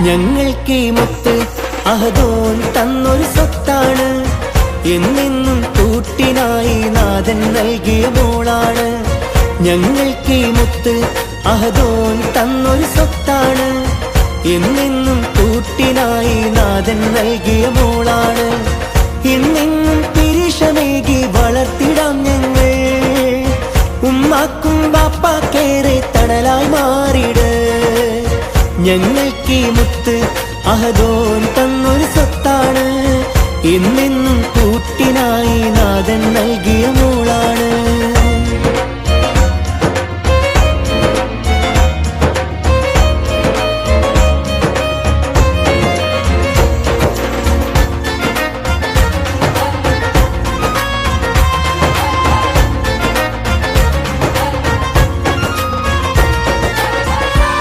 ഞങ്ങൾക്ക് മുത്ത് അഹദോൻ തന്നൊരു സ്വത്താണ്. എന്നെന്നും കൂട്ടിനായി നാഥൻ നൽകിയ മോളാണ്. ഞങ്ങൾക്ക് മുത്ത് അഹദോൻ തന്നൊരു സ്വത്താണ്. എന്നെന്നും കൂട്ടിനായി നാഥൻ നൽകിയ മോളാണ്. എന്നെന്നും പിരിശമേകി വളർത്തിടാം ഞങ്ങൾ. ഉമ്മാക്കും ബാപ്പാക്കേറെ തണലായി മാറിട്. ഞങ്ങൾക്ക് മുത്ത് അഹദോൻ തന്നൊരു സ്വത്താണ്. എന്നെന്നും കൂട്ടിനായി നാഥൻ നൽകിയ മോളാണ്.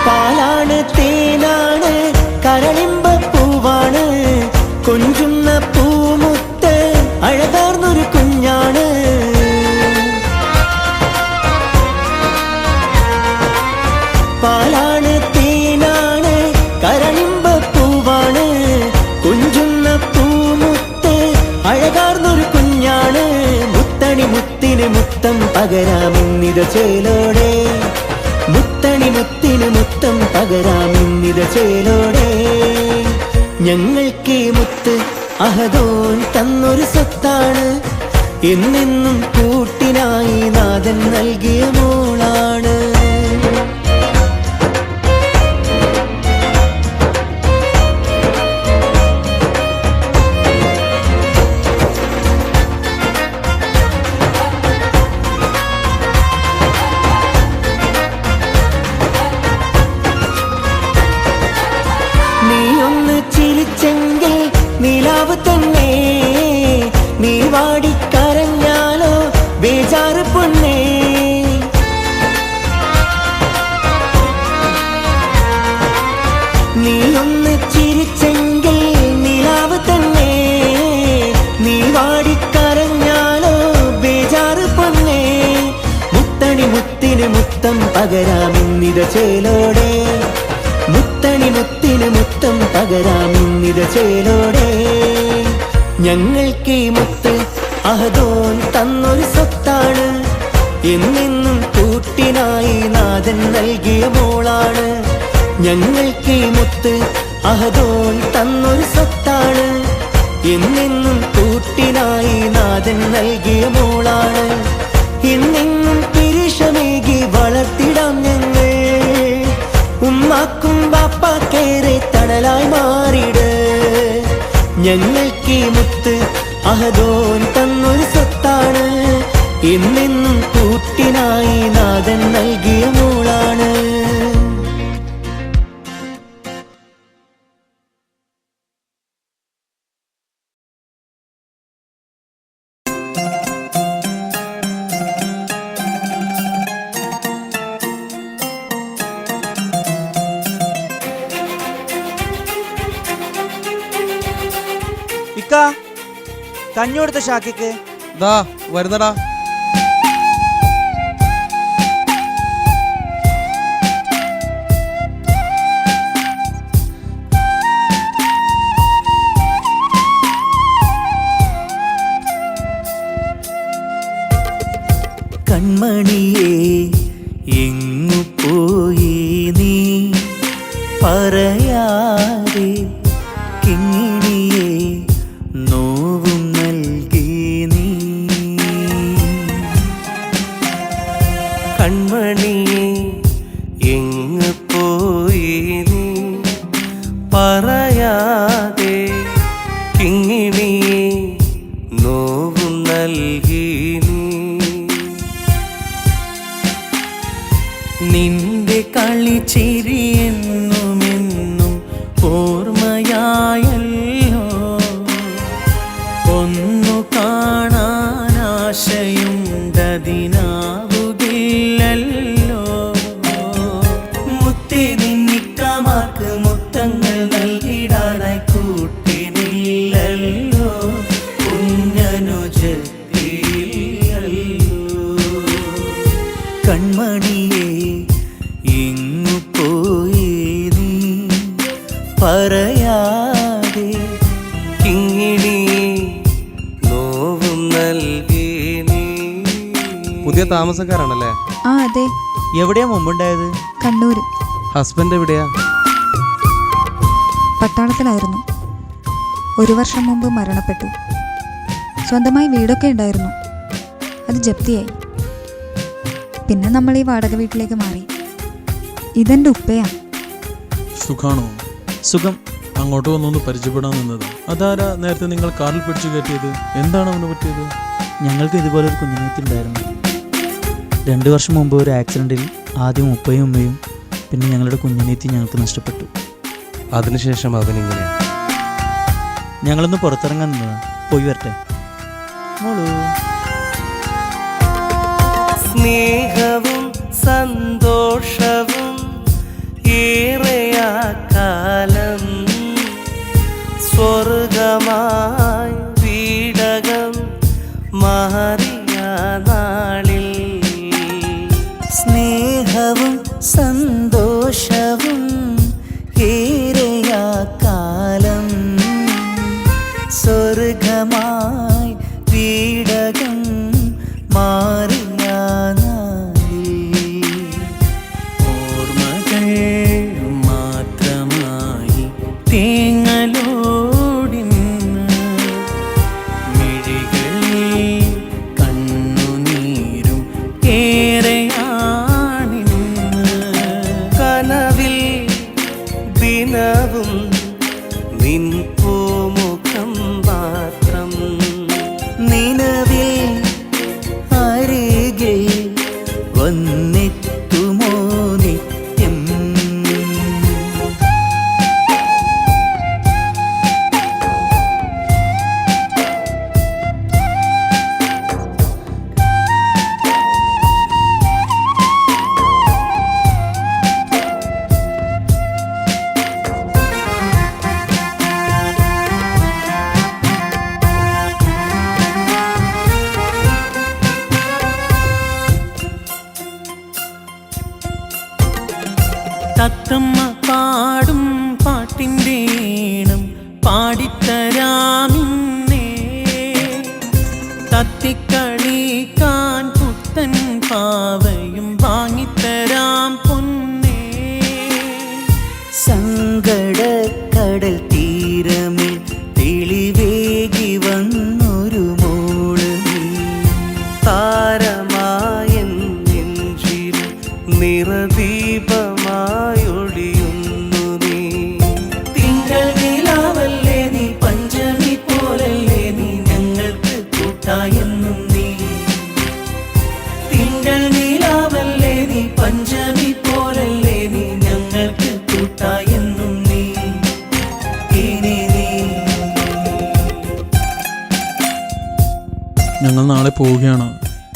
പാലാണ് തേനാണ് കരളിമ്പപ്പൂവാണ്. കൊഞ്ചുന്ന പൂമുത്ത് അഴകാർന്നൊരു കുഞ്ഞാണ്. പാലാണ് തേനാണ് കരളിമ്പപ്പൂവാണ്. കൊഞ്ചുന്ന പൂമുത്ത് അഴകാർന്നൊരു കുഞ്ഞാണ്. മുത്തണി മുത്തിന് മുത്തം പകരാമെന്നിത ചേലോടെ. മുത്തണി മുത്തിന് മുത്തം പകരാമെന്നിത ചേലോടെ. ഞങ്ങൾക്ക് മുത്ത് അഹദോൻ തന്നൊരു സ്വത്താണ്. എന്നെന്നും കൂട്ടിനായി നാഥൻ നൽകിയ മോളാണ്. ചിരിച്ചെങ്കിൽ നിലാവ് തന്നെ. നീ വാടിക്കരഞ്ഞാലോ ബേജാറ് പൊന്നേ. നീ ഒന്ന് ചിരിച്ചെങ്കിൽ നിലാവ് തന്നെ. നീ വാടിക്കരഞ്ഞാലോ ബേജാറ് പൊന്നേ. മുത്തണി മുത്തിന് മുത്തം പകരാമെന്നിത ചേലോടെ. മുത്തണി മുത്തിന് മുത്തം പകരാമെന്നിത ചേലോടെ. ഞങ്ങൾക്ക് മുത്ത് അഹദോൻ തന്നൊരു സ്വത്താണ്. എന്നെന്നും കൂട്ടിനായി നാഥൻ നൽകിയ മോളാണ്. ഞങ്ങൾക്ക് മുത്ത് അഹദോൻ തന്നൊരു സ്വത്താണ്. എന്നെന്നും കൂട്ടിനായി നാഥൻ നൽകിയ മോളാണ്. എന്നെന്നും പിരിശമേകി വളർത്തിടാം ഞങ്ങൾ. ഉമ്മാക്കും ബാപ്പാക്കേറെ തണലായി മാറിട്. ഞങ്ങൾക്ക് മുത്ത് അഹദോൻ തന്നൊരു സ്വത്താണ്. എന്നെന്നും കൂട്ടിനായി നാഥൻ നൽകിയ മോളാണ്. കഞ്ഞി കൊടുത്ത ഷാക്കിക്ക് ദാ വരുന്നടാ. കൺമണിയേ എങ്ങു പോയി നീ പറയാതെ. കിങ്ങിണിയേ നോവും നൽകി നീ. കൺമണിയേ എങ്ങു പോയി നീ പറയാതെ. കിങ്ങിണിയേ നോവും നൽകി നീ. നിന്റെ കളിച്ചിരി എന്നുമെന്നും ഓർമ്മയായല്ലോ. ഒന്നു കാണാനാശയുണ്ടതിനാവുകില്ലല്ലോ. മുത്തി നിന്നിക്കമാർക്ക് മുത്തങ്ങൾ നൽകിടാനായി കൂട്ടിനില്ലല്ലോ. കുഞ്ഞനുജത്തില്ലല്ലോ. കൺമണിയേ എങ്ങു പോയി നീ പറയാതെ കിങ്ങിണി നോവും നൽകി നീ. പുതിയ താമസക്കാരാണല്ലേ? ആ അതെ, എവിടെയാ മുമ്പുണ്ടായത്? കണ്ണൂര്. ഹസ്ബൻഡ് എവിടെയാ? പട്ടാളത്തിലായിരുന്നു. 1 വർഷം മുമ്പ് മരണപ്പെട്ടു. സ്വന്തമായി വീടൊക്കെ ഉണ്ടായിരുന്നു, അത് ജപ്തിയായി. പിന്നെ നമ്മൾ ഈ വാടക വീട്ടിലേക്ക് മാറി. ഇതെൻ്റെ ഉപ്പയാ. സുഖാണോ? സുഖം. അങ്ങോട്ട് വന്നൊന്ന് പരിചയപ്പെടാൻ നിന്നത്. അതാരാ നേരത്തെ നിങ്ങൾ കാറിൽ പിടിച്ചു കയറ്റിയത്? എന്താണ് അവന് പറ്റിയത്? ഞങ്ങൾക്ക് ഇതുപോലെ ഒരു കുഞ്ഞുനീത്തുണ്ടായിരുന്നു. 2 വർഷം മുമ്പ് ഒരു ആക്സിഡൻറ്റിൽ ആദ്യം ഉപ്പയും ഉമ്മയും പിന്നെ ഞങ്ങളുടെ കുഞ്ഞുനീത്തി ഞങ്ങൾക്ക് നഷ്ടപ്പെട്ടു. അതിനുശേഷം അവനിങ്ങനെ. ഞങ്ങളൊന്ന് പുറത്തിറങ്ങാൻ നിന്നതാ. പോയി വരട്ടെ മോളൂ. സ്നേഹവും സന്തോഷവും ഏറെയാ കാലം സ്വർഗമായി വീടകം മാറിയ നാളിൽ. സ്നേഹവും സന്തോഷവും ഏറെയാ കാലം സ്വർഗമായി വീടകം മാറിയ നാളിൽ. ഓർമ്മകൾ മാത്രമായി തേങ്ങലോടിന്ന് മിഴികളിൽ കണ്ണുനീരും ഏറെയാണിന്ന്. കനവിൽ ദിനവും നിൻ പൂമുഖം മാത്രം നിലവിൽ അരികിൽ വന്നെത്തുമോ നിത്യം. തത്തമ്മ പാടും പാട്ടിൻ്റെ ഈണം പാടിത്തരാമിന്നേ. തത്തിക്കളിക്കാൻ പുത്തൻ പാവയും വാങ്ങിത്തരാം പൊന്നേ. സങ്കടക്കടൽ തീരമിൽ തെളിവേകി വന്നൊരു മോള് നീ. താരമായ നെഞ്ചിൽ നിറദീപമായൊളിയുന്നു നീ. തിങ്കൾ നിലാവല്ലേ നീ, പഞ്ചമി പോലല്ലേ നീ, ഞങ്ങൾക്ക് കൂട്ടായെന്നും നീ. തിങ്കൾ നിലാവല്ലേ നീ, പഞ്ചമി പോലല്ലേ നീ, ഞങ്ങൾക്ക് കൂട്ടായെന്നും നീ. ഇനി നീ. ഞങ്ങൾ നാളെ പോവുകയാണ്.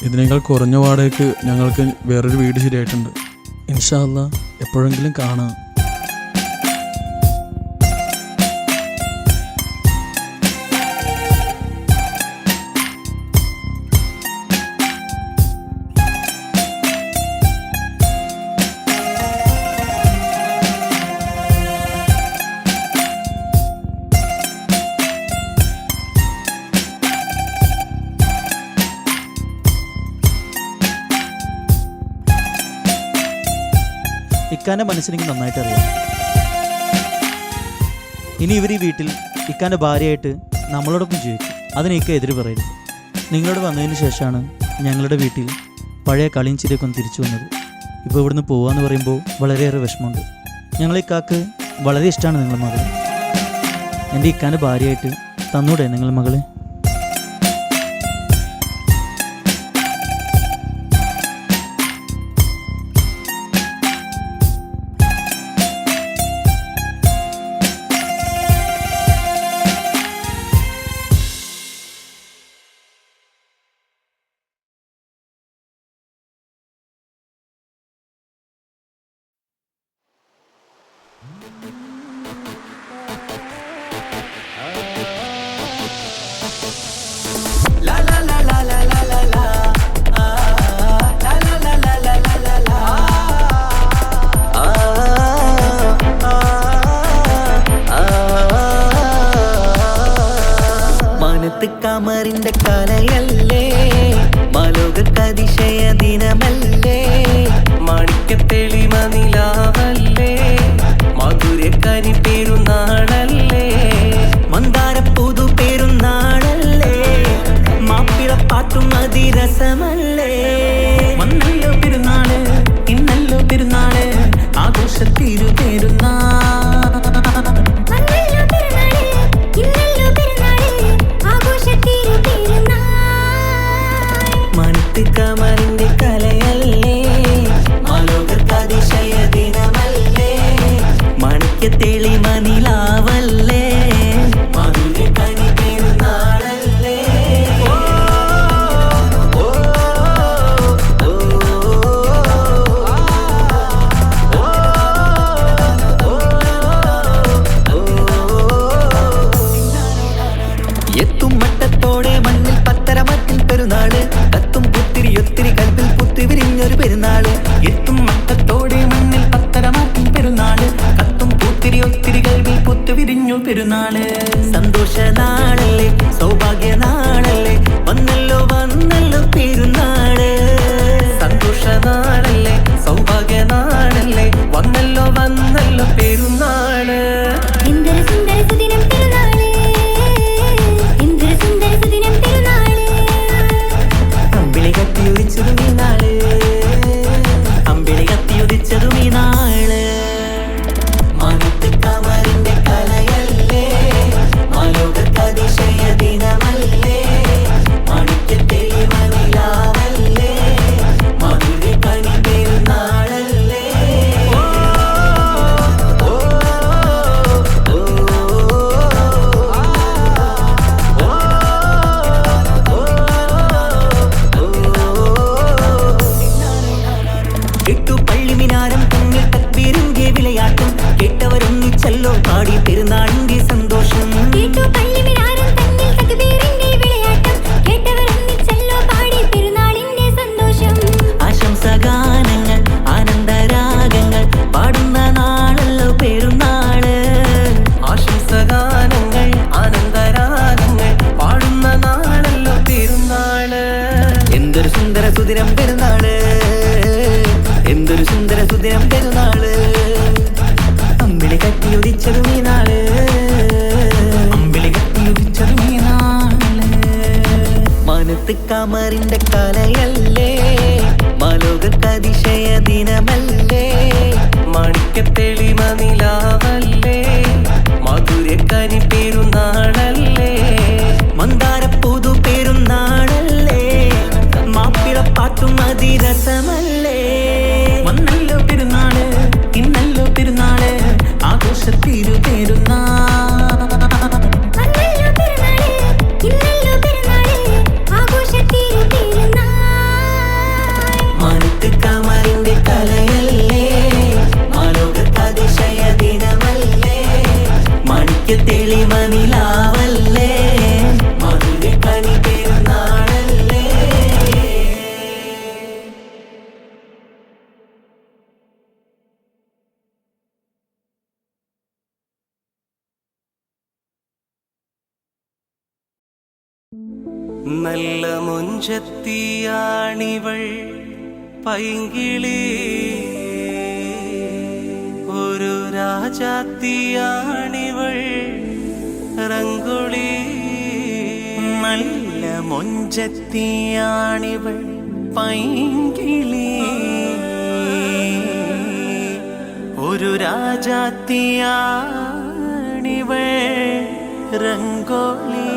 ഇതിനേക്കാൾ കുറഞ്ഞ വാടകയ്ക്ക് ഞങ്ങൾക്ക് വേറൊരു വീട് ശരിയായിട്ടുണ്ട്. ഇൻഷാ അല്ലാ എപ്പോഴെങ്കിലും കാണാം. ഇക്കാൻ്റെ മനസ്സിനെനിക്ക് നന്നായിട്ട് അറിയാം. ഇനി ഇവർ ഈ വീട്ടിൽ ഇക്കാൻ്റെ ഭാര്യയായിട്ട് നമ്മളോടൊപ്പം ജീവിക്കും. അതിന് ഇക്ക എതിര് പറയരുത്. നിങ്ങളോട് വന്നതിന് ശേഷമാണ് ഞങ്ങളുടെ വീട്ടിൽ പഴയ കളിയും ചിരിയൊക്കെ ഒന്ന് തിരിച്ചു വന്നത്. ഇപ്പോൾ ഇവിടുന്ന് പോകാമെന്ന് പറയുമ്പോൾ വളരെയേറെ വിഷമമുണ്ട്. ഞങ്ങളിക്കാക്ക് വളരെ ഇഷ്ടമാണ് നിങ്ങളുടെ മകളെ. എൻ്റെ ഇക്കാൻ്റെ ഭാര്യയായിട്ട് തന്നൂടെ നിങ്ങളുടെ മകളെ? കമറിന്റെ കലയല്ലേ മാലോകർക്കതിശയ ദിനമല്ലേ മാണിക്യത്തെളിമ നിലാവല്ലേ മാധുര്യക്കനി പെരുന്നാളല്ലേ മന്ദാരപ്പൂതു പെരുന്നാളല്ലേ മാപ്പിളപ്പാട്ടും അതിരസമല്ലേ വന്നല്ലോ പെരുന്നാള് ഇന്നല്ലോ പെരുന്നാള് ആഘോഷത്തിരു പെരുന്നാൾ കമറിന്റെ കലയല്ലേ മാലോകർക്കതിശയ ദിനമല്ലേ മാണിക്യത്തെളിമ നിലാവല്ലേ മാധുര്യക്കനി പെരുന്നാളല്ലേ എത്തും മട്ടത്തോടെ മണ്ണിൽ പത്തരമറ്റിൽ പെരുന്നാള് കത്തും പുത്തിരിയൊത്തിരി കൽപ്പിൽ പുത്തി വിരിഞ്ഞൊരു പെരുന്നാള് എത്തും മട്ടത്തോടെ മണ്ണിൽ പത്തരമറ്റിൽ പെരുന്നാള് കത്തും പുത്തിരിയൊത്തിരി കൽപ്പിൽ പുത്തി വിരിഞ്ഞു പെരുന്നാള് സന്തോഷ നാളല്ലേ സൗഭാഗ്യ നാളല്ലേ വന്നല്ലോ വന്നല്ലോ പെരുന്നാള് സന്തോഷ നാളല്ലേ സൗഭാഗ്യ നാളല്ലേ വന്നല്ലോ വന്നല്ലോ പെരുന്നാള് എന്തൊരു സുന്ദര സുദിനം പെരുന്നാള് എന്തൊരു സുന്ദര സുദിനം പെരുന്നാള് അമ്പിളി കത്തിയുദിച്ചതും ഈ നാള് അമ്പിളി കത്തിയുദിച്ചതും ഈ നാള് മാനത്ത് കമറിന്റെ കലയല്ലേ മാലോകർക്കതിശയ ദിനമല്ലേ മാണിക്യത്തെളിമ നിലാവല്ലേ മാധുര്യക്കനി പെരുന്നാളല്ലേ എട്ടു പള്ളിമിനാരം തമ്മിൽ തക്ബീറിന്റെ വിളയാട്ടം കേട്ടവരൊന്നിച്ചല്ലോ പാടി പെരുന്നാളിന്റെ സന്തോഷം കേട്ടു പള്ളിമിനാരം തന്നിൽ തക്ബീറിന്റെ വിളയാട്ടം കേട്ടവരൊന്നിച്ചല്ലോ പാടി പെരുന്നാളിന്റെ സന്തോഷം ആശംസഗാനങ്ങൾ ആനന്ദരാഗങ്ങൾ പാടുന്ന നാളല്ലോ പെരുന്നാള് ആശംസഗാനങ്ങൾ ആനന്ദരാഗങ്ങൾ പാടുന്ന നാളല്ലോ പെരുന്നാള് എന്തൊരു സുന്ദര സുദിനം പെരുന്നാള് എന്തൊരു സുന്ദര സുദിനം പെരുന്നാള് അമ്പിളി കത്തിയുദിച്ചതും ഈ നാള് അമ്പിളി കത്തിയുദിച്ചതും ഈ നാള് മാനത്ത് കമറിന്റെ കലയല്ലേ മാലോകർക്കതിശയ ദിനമല്ലേ മാണിക്യത്തെളിമ നിലാവല്ലേ മാധുര്യക്കനി പെരുന്നാളല്ലേ മന്ദാരപ്പൂതു പെരുന്നാളല്ലേ മാപ്പിളപ്പാട്ടും അതിരസമല്ലേ വന്നല്ലോ പെരുന്നാള് ഇന്നല്ലോ പെരുന്നാള് ആഘോഷത്തിരു പെരുന്നാൾ വന്നല്ലോ പെരുന്നാള് ഇന്നല്ലോ പെരുന്നാള് ആഘോഷത്തിരു പെരുന്നാൾ മാനത്ത് കമറിന്റെ കലയല്ലേ മാലോകർക്കതിശയ ദിനമല്ലേ മാണിക്യത്തെളിമ നിലാവല്ലേ മാധുര്യക്കനി പെരുന്നാളല്ലേ നല്ല മുഞ്ചത്തിയാണിവൾ പൈങ്കിളി ഒരു രാജാത്തിയാണിവൾ റങ്കുളി നല്ല മൊഞ്ചത്തിയാണിവൾ പൈങ്കിളി ഒരു രാജാത്തിയാണിവൾ റങ്കോളി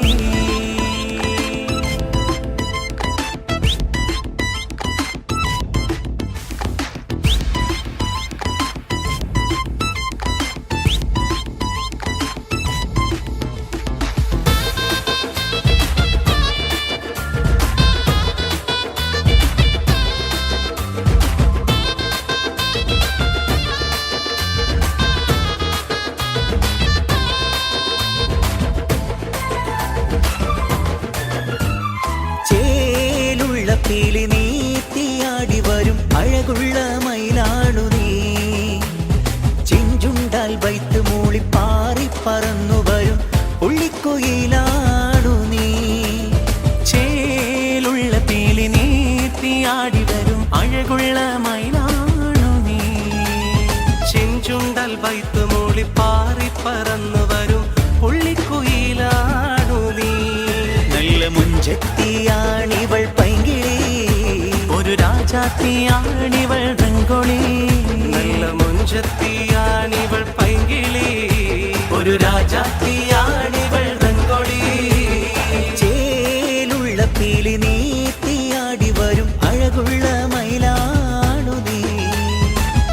പീലി നീത്തിയാടി വരും അഴകുള്ള മയിലാണു നീ ചിഞ്ചുണ്ടാൽ വൈത്ത് മൂളി പാറി പറന്നു വരും ഉള്ളിക്കുയിലാണു നീ വരും അഴകുള്ള മയിലാണു നീ. ചെഞ്ചുണ്ടൽ വൈത്ത് മൂളി പാറി പറന്നു വരും പുള്ളിക്കുയിലാണു നീ. നല്ല മുഞ്ചത്തിയാണിവൾ പൈങ്കിളി, ഒരു രാജാത്തിയാണിവൾ റംഗോളി. നല്ല മുഞ്ചത്തിയാണിവൾ പൈങ്കിളി, ഒരു രാജാത്തിയാണിവൾ റംഗോളി. ചേലുള്ള പീലി നീത്തിയാടി വരും അഴകുള്ള മയിലാണു നീ.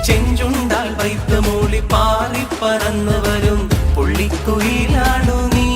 ചെഞ്ചുണ്ടാൽ വൈത്ത് മൂളി പാറി പറന്നു വരും പുള്ളിക്കുയിലാണു നീ.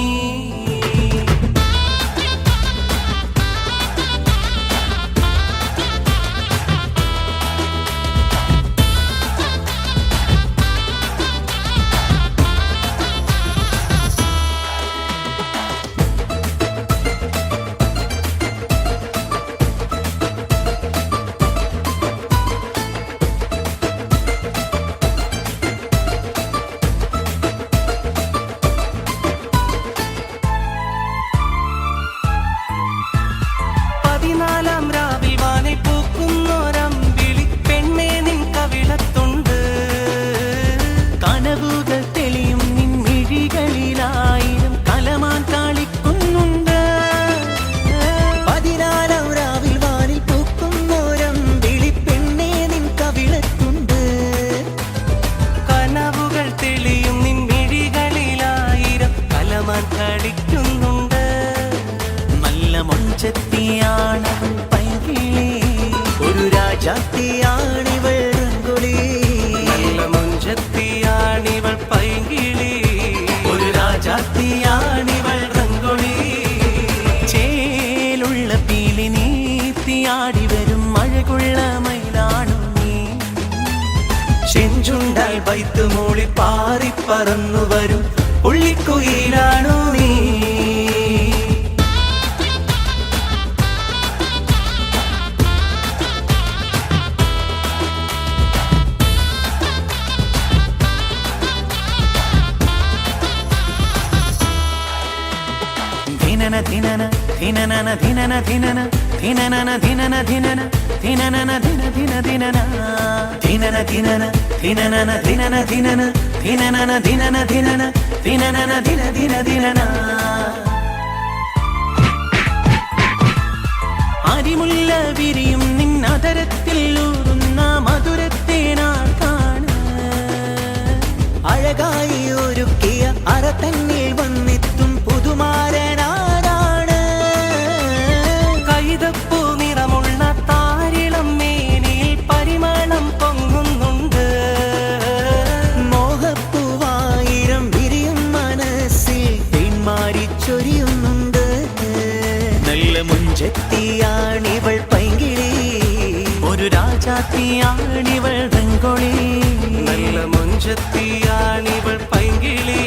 പതിനാലാം രാവിൽ വാനിൽ പൂക്കുന്നൊരമ്പിളി പെണ്ണേ നിൻ കവിളത്തുണ്ട്. കനവുകൾ തെളിയും നിൻ മിഴികളിലായിരം കലമാൻ കളിക്കുന്നുണ്ട്. പതിനാലാം രാവിൽ വാനിൽ പൂക്കുന്നൊരമ്പിളി പെണ്ണേ നിൻ കവിളത്തുണ്ട്. കനവുകൾ തെളിയും നിൻ മിഴികളിലായിരം കലമാൻ കളിക്കുന്നുണ്ട്. നല്ല മൊഞ്ചത്തിയാണവൾ പൈങ്കിളി, ഒരു രാജാത്തിയാണിവൾ റംഗോളി. നല്ല മൊഞ്ചത്തിയാണിവൾ പൈങ്കിളി, ഒരു രാജാത്തിയാണിവൾ റംഗോളി. ചേലുള്ള പീലി നീത്തിയാടി വരും അഴകുള്ള മയിലാണു നീ. ചെഞ്ചുണ്ടാൽ വൈത്ത് മൂളി പാറി പറന്നു വരും പുള്ളിക്കുയിലാണു നീ. ധിനന ധിനന ധിനനന ധിനന ധിനന ധിനനന ധിനന ധിനന ധിനനന ധിന ധിന ധിനന ധിനന ധിനന ധിനനന ധിനന ധിനന ധിനനന ധിനന ധിനന ധിനനന ധിന ധിന ധിനന. അരിമുല്ല വിരിയും നിന്നതരത്തിൽ ഊറുന്ന മധുരത്തേനാൾ കാണ്. അഴകായി ഒരുക്കിയ അറ തന്നിൽ വന്നെത്തും പുതുമാരനാരാണ്. കൈതപ്പൂ നിറമുള്ള താരിളം മേനിയിൽ പരിമളം പൊങ്ങുന്നുണ്ട്. മോഹപ്പൂവായിരം വിരിയും മനസ്സിൽ പെൺമാരി ചൊരിയുന്നുണ്ട്. നല്ല മുഞ്ചത്തിയാണിവൾ പൈങ്കിളി, ഒരു രാജാത്തിയാണിവൾ റംഗോളി. നല്ല മുഞ്ചത്തിയാണിവൾ പൈങ്കിളി,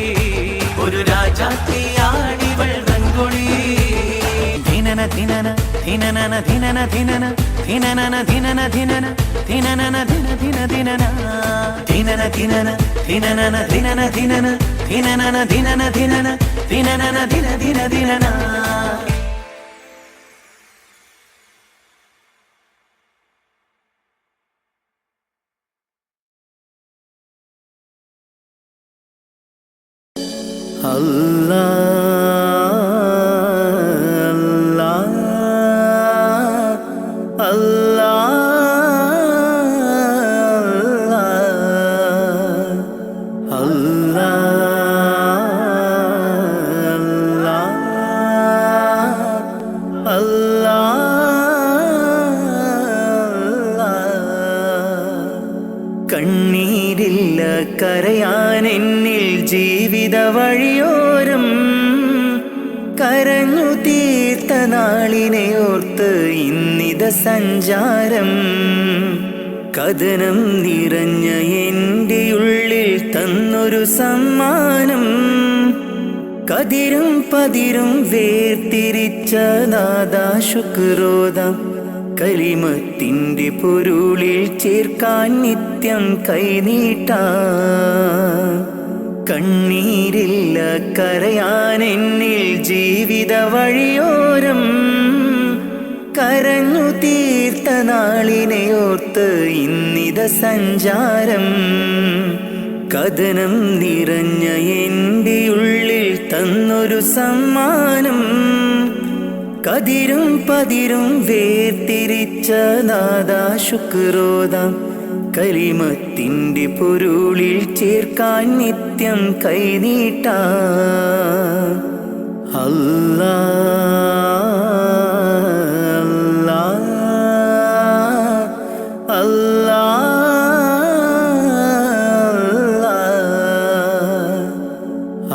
ഒരു രാജാത്തിയാണിവൾ റംഗോളി. ധിനന ധിനന ധിനനന ധിനന ധിനന ധിനനന ധിനന ധിനന ധിനനന ധിന ധിന ധിനന ധിനന ധിനന ധിനനന ധിനന ധിനന ധിനനന ധിനന ധിനന ധിനനന ധിന ധിന ധിനന. കണ്ണീരില്ല കരയാൻ എന്നിൽ ജീവിത വഴിയോരം, കരഞ്ഞു തീർത്ത നാളിനെ ഓർത്ത് ഇന്നിത സഞ്ചാരം. കഥനം നിറഞ്ഞ എൻ്റെ ഉള്ളിൽ തന്നൊരു സമ്മാനം, കതിരും പതിരും വേർതിരിച്ച നാദാ ശുക്രോദാ. കലിമത്തിൻ്റെ പൊരുളിൽ ചേർക്കാൻ നിത്യം കൈനീട്ടാ. കണ്ണീരില്ല കരയാൻ എന്നിൽ ജീവിത വഴിയോരം, കരഞ്ഞു തീർത്ത നാളിനെയോർത്ത് ഇന്നിത സഞ്ചാരം. കഥനം നിറഞ്ഞ എൻ്റെ ഉള്ളിൽ തന്നൊരു സമ്മാനം. കതിരും പതിരും വേർതിരിച്ച നാദാ ശുക്രോദാം. കലിമത്തിൻ്റെ പൊരുളിൽ ചേർക്കാൻ നിത്യം കൈനീട്ടാ. അല്ലാ അല്ലാ അല്ലാ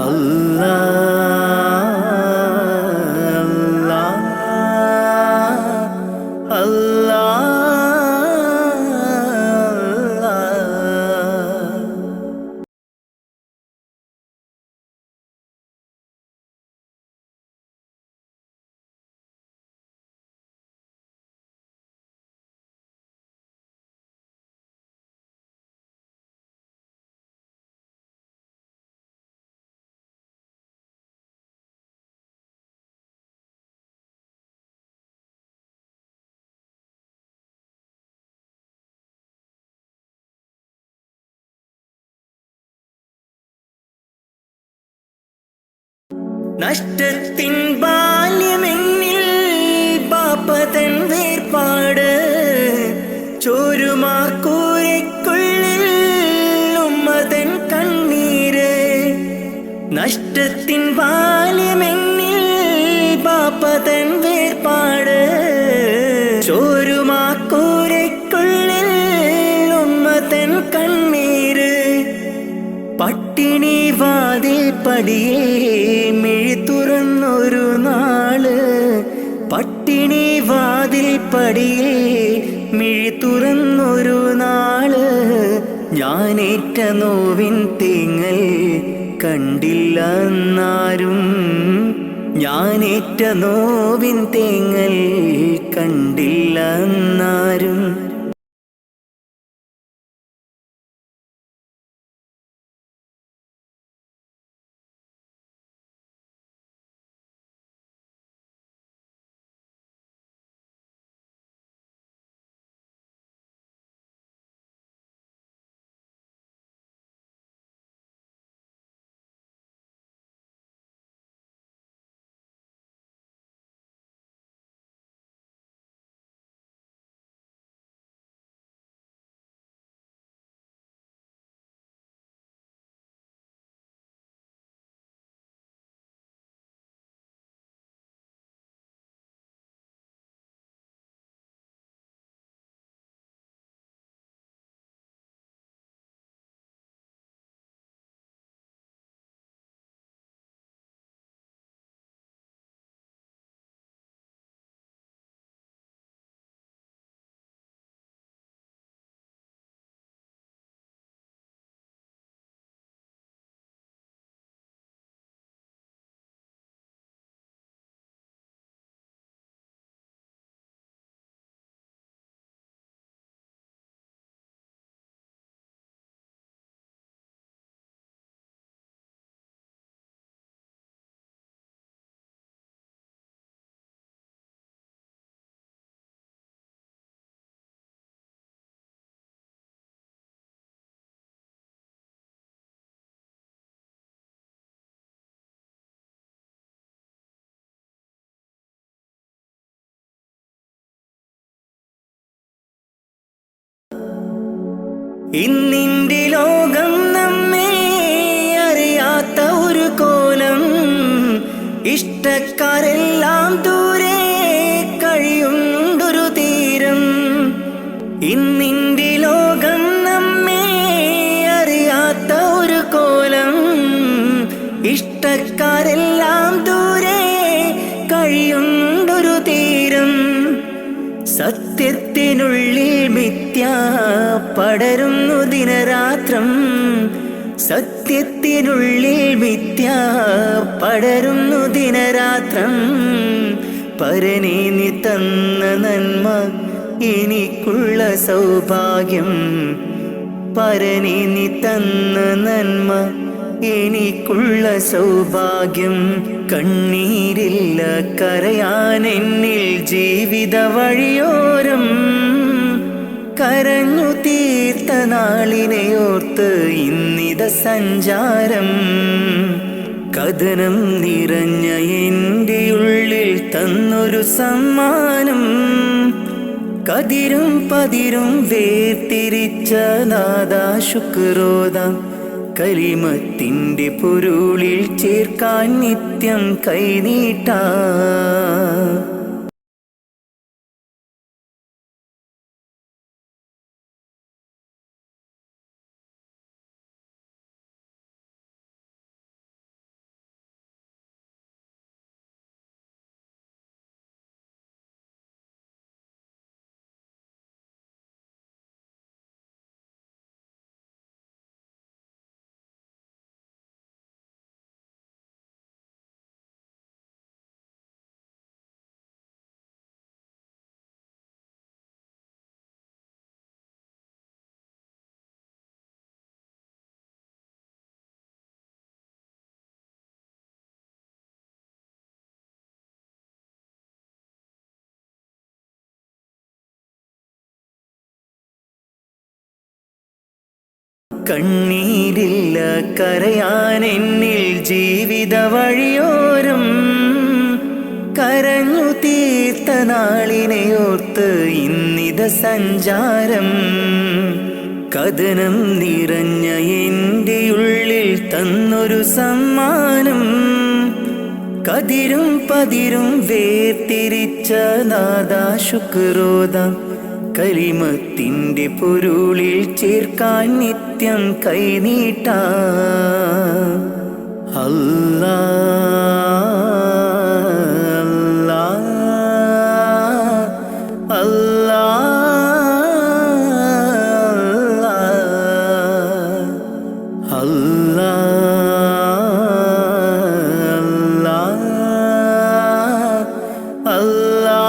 അല്ലാ. നഷ്ടത്തിൻ ബാല്യമെന്നിൽ പാപ്പതൻ വേർപാട്. ചോരുമാക്കൂരയ്ക്കുള്ളിൽ ഉമ്മതൻ കണ്ണീര്. നഷ്ടത്തിൻ ബാല്യമെന്നിൽ പാപ്പതൻ വേർപാട്. ചോരുമാക്കൂരയ്ക്കുള്ളിൽ ഉമ്മതൻ കണ്ണീര്. പട്ടിണി വാതിൽ പടിയേ മിഴി തുറന്നൊരു നാള്. പട്ടിണി വാതിൽ പടിയേ മിഴി തുറന്നൊരു നാള്. ഞാനേറ്റ നോവിൻ തേങ്ങൽ കണ്ടില്ല എന്നാരും. ഞാനേറ്റ നോവിൻ തേങ്ങൽ കണ്ടില്ല എന്നാരും. ഇന്നിന്റെ ലോകം നമ്മെ അറിയാത്ത ഒരു കോലം. ഇഷ്ടക്കാരെല്ലാം ദൂരെ കഴിയുണ്ടൊരു തീരം. ഇന്നിന്റെ ലോകം നമ്മെ അറിയാത്ത ഒരു കോലം. ഇഷ്ടക്കാരെല്ലാം ദൂരെ കഴിയുണ്ടൊരു തീരം. സത്യത്തിനുള്ളിൽ മിഥ്യ പടരുന്നു ദിനരാത്രം. സത്യത്തിനുള്ളിൽ മിഥ്യ പടരുന്നു ദിനരാത്രം. പരനേ നീ തന്ന നന്മ എനിക്കുള്ള സൗഭാഗ്യം. പരനേ നീ തന്ന നന്മ എനിക്കുള്ള സൗഭാഗ്യം. കണ്ണീരില്ല കരയാൻ എന്നിൽ ജീവിത വഴിയോരം. കരഞ്ഞു തീർത്ത നാളിനെയോർത്ത് ഇന്നിത സഞ്ചാരം. കഥനം നിറഞ്ഞ എൻ്റെ ഉള്ളിൽ തന്നൊരു സമ്മാനം. കതിരും പതിരും വേർതിരിച്ച നാദാ ശുക്രോദാം. കലിമത്തിൻ്റെ പൊരുളിൽ ചേർക്കാൻ നിത്യം കൈനീട്ടാ. കണ്ണീരില്ല കരയാൻ എന്നിൽ ജീവിത വഴിയോരം. കരഞ്ഞു തീർത്ത നാളിനെയോർത്ത് ഇന്നിത സഞ്ചാരം. കഥനം നിറഞ്ഞ എൻ്റെ ഉള്ളിൽ തന്നൊരു സമ്മാനം. കതിരും പതിരും വേർതിരിച്ച നാദാ ശുക്രോദാം. കലിമത്തിൻ്റെ പൊരുളിൽ ചേർക്കാൻ നിത്യം കൈനീട്ടാ. അല്ലാ അല്ലാ അല്ലാ അല്ലാ അല്ലാ അല്ലാ.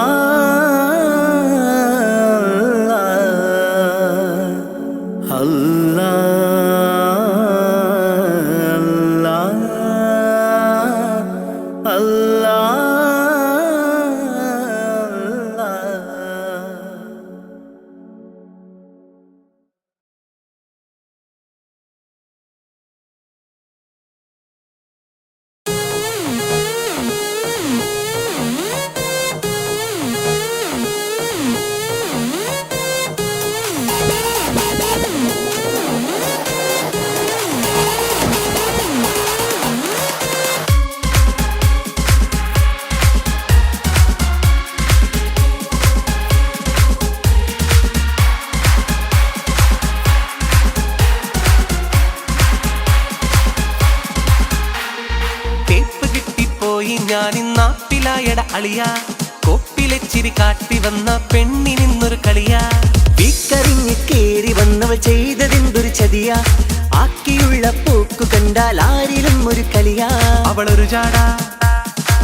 ഞാനിന്നാപ്പിലായട അളിയ കോപ്പിലെ ചിരി കാട്ടി വന്ന പെണ്ണിനിന്നൊരു കളിയാ. വീക്കറിഞ്ഞ് കേറി വന്നവൾ ചെയ്തതെന്തൊരു ചതിയാ. ആക്കിയുള്ള പോക്കു കണ്ടാൽ ആരിലും ഒരു കളിയാ. അവളൊരു ചാടാ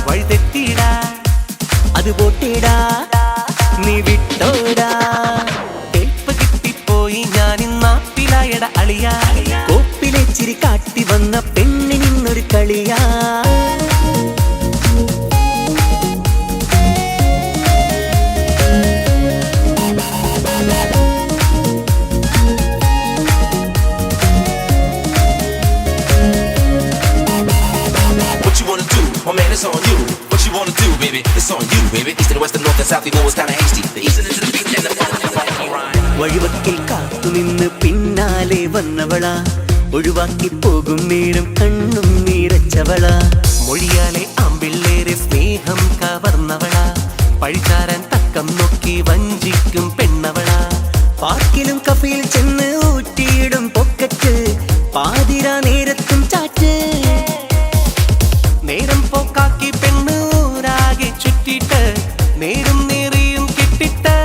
വഴി തെറ്റിയിടാ. അത് പോട്ടേടാ നീ വിട്ടോടാ. തേപ്പ് കിട്ടിപ്പോയി ഞാനിന്നാപ്പിലായട അളിയ കോപ്പിലെ ചിരി കാട്ടി വന്ന പെണ്ണിനിന്നൊരു കളിയാ. My man, it's on you. What you wanna do, baby? It's on you, baby. East to the west, the north and south, you know it's kinda hasty. The east and to the beat and the fun and the rhyme. വഴിവക്കിൽ കാത്തുനിന്ന് പിന്നാലെ വന്നവളാ. ഒഴിവാക്കി പോകും നേരം കണ്ണും നിറച്ചവളാ. മൊഴിയാലെ ആമ്പിള്ളേരെ സ്നേഹം കവർന്നവളാ. പഴിചാരാൻ തക്കം നോക്കി വഞ്ചിക്കും പെണ്ണവളാ. പാർക്കിലും കഫയിൽ ചെന്ന് ഊറ്റിയിടും പൊക്കറ്റ്. പാതിരാ നേരത്തും ചാറ്റ്. നേരം പോക്കാക്കി പെണ്ണ് ഊരാകെ ചുറ്റിട്ട് നേരും നേറിയും കിട്ടിട്ട്.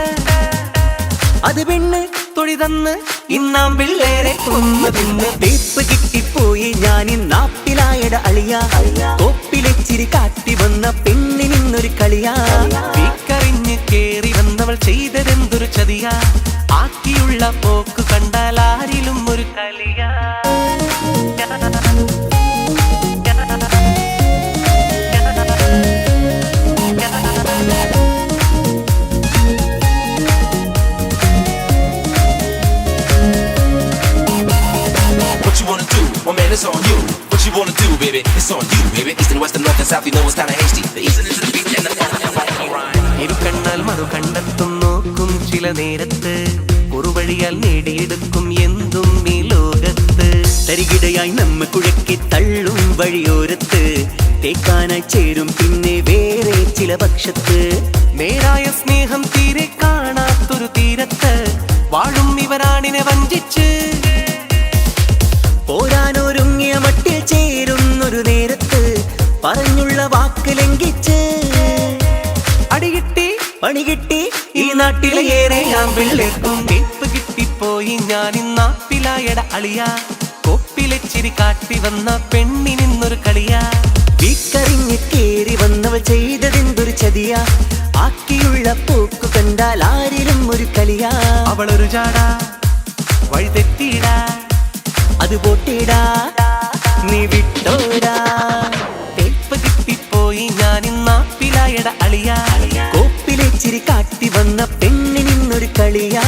അത് പെണ്ണ് തൊഴി തന്ന് ഇന്നാം പിള്ളേരെ കൊന്നു തിന്ന്. തേപ്പ് കിട്ടിപ്പോയി ഞാനിന്നാപ്പിലായട അളിയ കോപ്പിലെ ചിരി കാട്ടി വന്ന പെണ്ണിനിന്നൊരു കളിയാ. വീക്കറിഞ്ഞ് കേറി വന്നവൾ ചെയ്തതെന്തൊരു ചതിയാ. ആക്കിയുള്ള പോക്ക് കണ്ടാൽ ആരിലും ഒരു കളിയാ. baby. It's on you, baby. East and west and north and south, you know it's kinda hasty. The east and into the beat and the ഇരുകണ്ണാൽ മറു കണ്ടെത്തും നോക്കും ചില നേരത്ത് കുറുവഴിയാൽ നേടിയെടുക്കും എന്തും ഈ ലോകത്ത് തരികിടയായി നമ്മ കുഴക്കി തള്ളും വഴിയോരത്ത് തേക്കാനായി ചേരും പിന്നെ വേറെ ചില പക്ഷത്ത് നേരായ സ്നേഹം തീരെ കാണാത്തൊരു തീരത്ത് വാഴും ഇവരാണിനെ വഞ്ചിച്ച് പോരാനൊരുങ്ങിയ മട്ടിൽ ചേരുന്നൊരു നേരത്ത് പറഞ്ഞുള്ള വാക്ക് ലംഘിച്ച് അടികിട്ടി പണി കിട്ടി ഈ നാട്ടിലെ ഏറെ ആമ്പിള്ളേർക്കും കേപ്പ് കിട്ടിപ്പോയി ഞാൻ ഇന്നാപ്പിലായട അളിയ കൊപ്പിലെ ചിരി കാട്ടി വന്ന പെണ്ണിനിന്നൊരു കളിയാ വീക്കറിഞ്ഞ് കേറി വന്നവൾ ചെയ്തതെന്തൊരു ചതിയാ ആക്കിയുള്ള പോക്കു കണ്ടാൽ ആരിലും ഒരു കളിയാ അവളൊരു ചാടാ വഴി തെറ്റിയിടാ അത് പോട്ടിടാ നീ വിട്ടോടാ കേപ്പ് കിട്ടിപ്പോയി ഞാൻ ഇന്നാപ്പിലായട അളിയ കോപ്പിലെ ചിരി കാട്ടി വന്ന പെണ്ണിനിന്നൊരു കളിയാ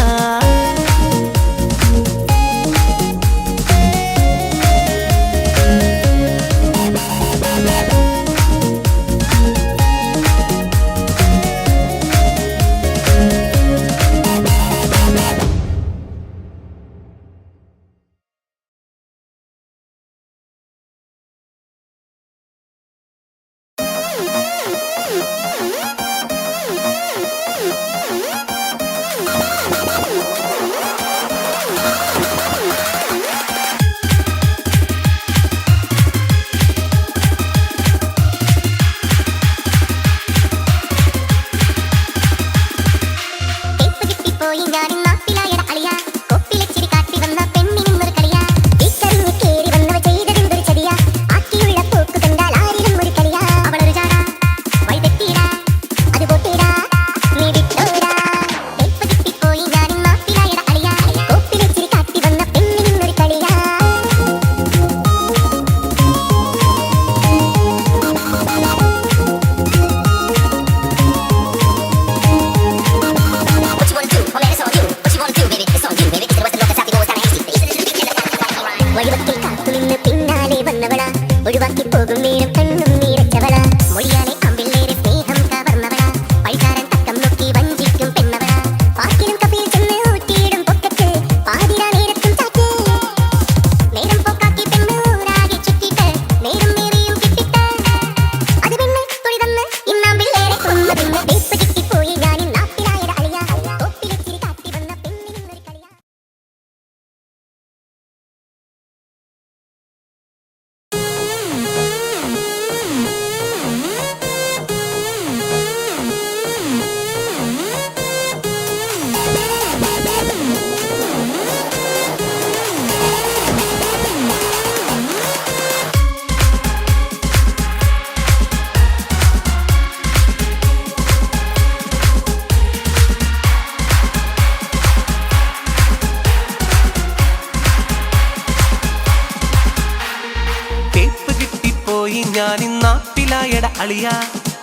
ഞാനിന്നാപ്പിലായട അളിയ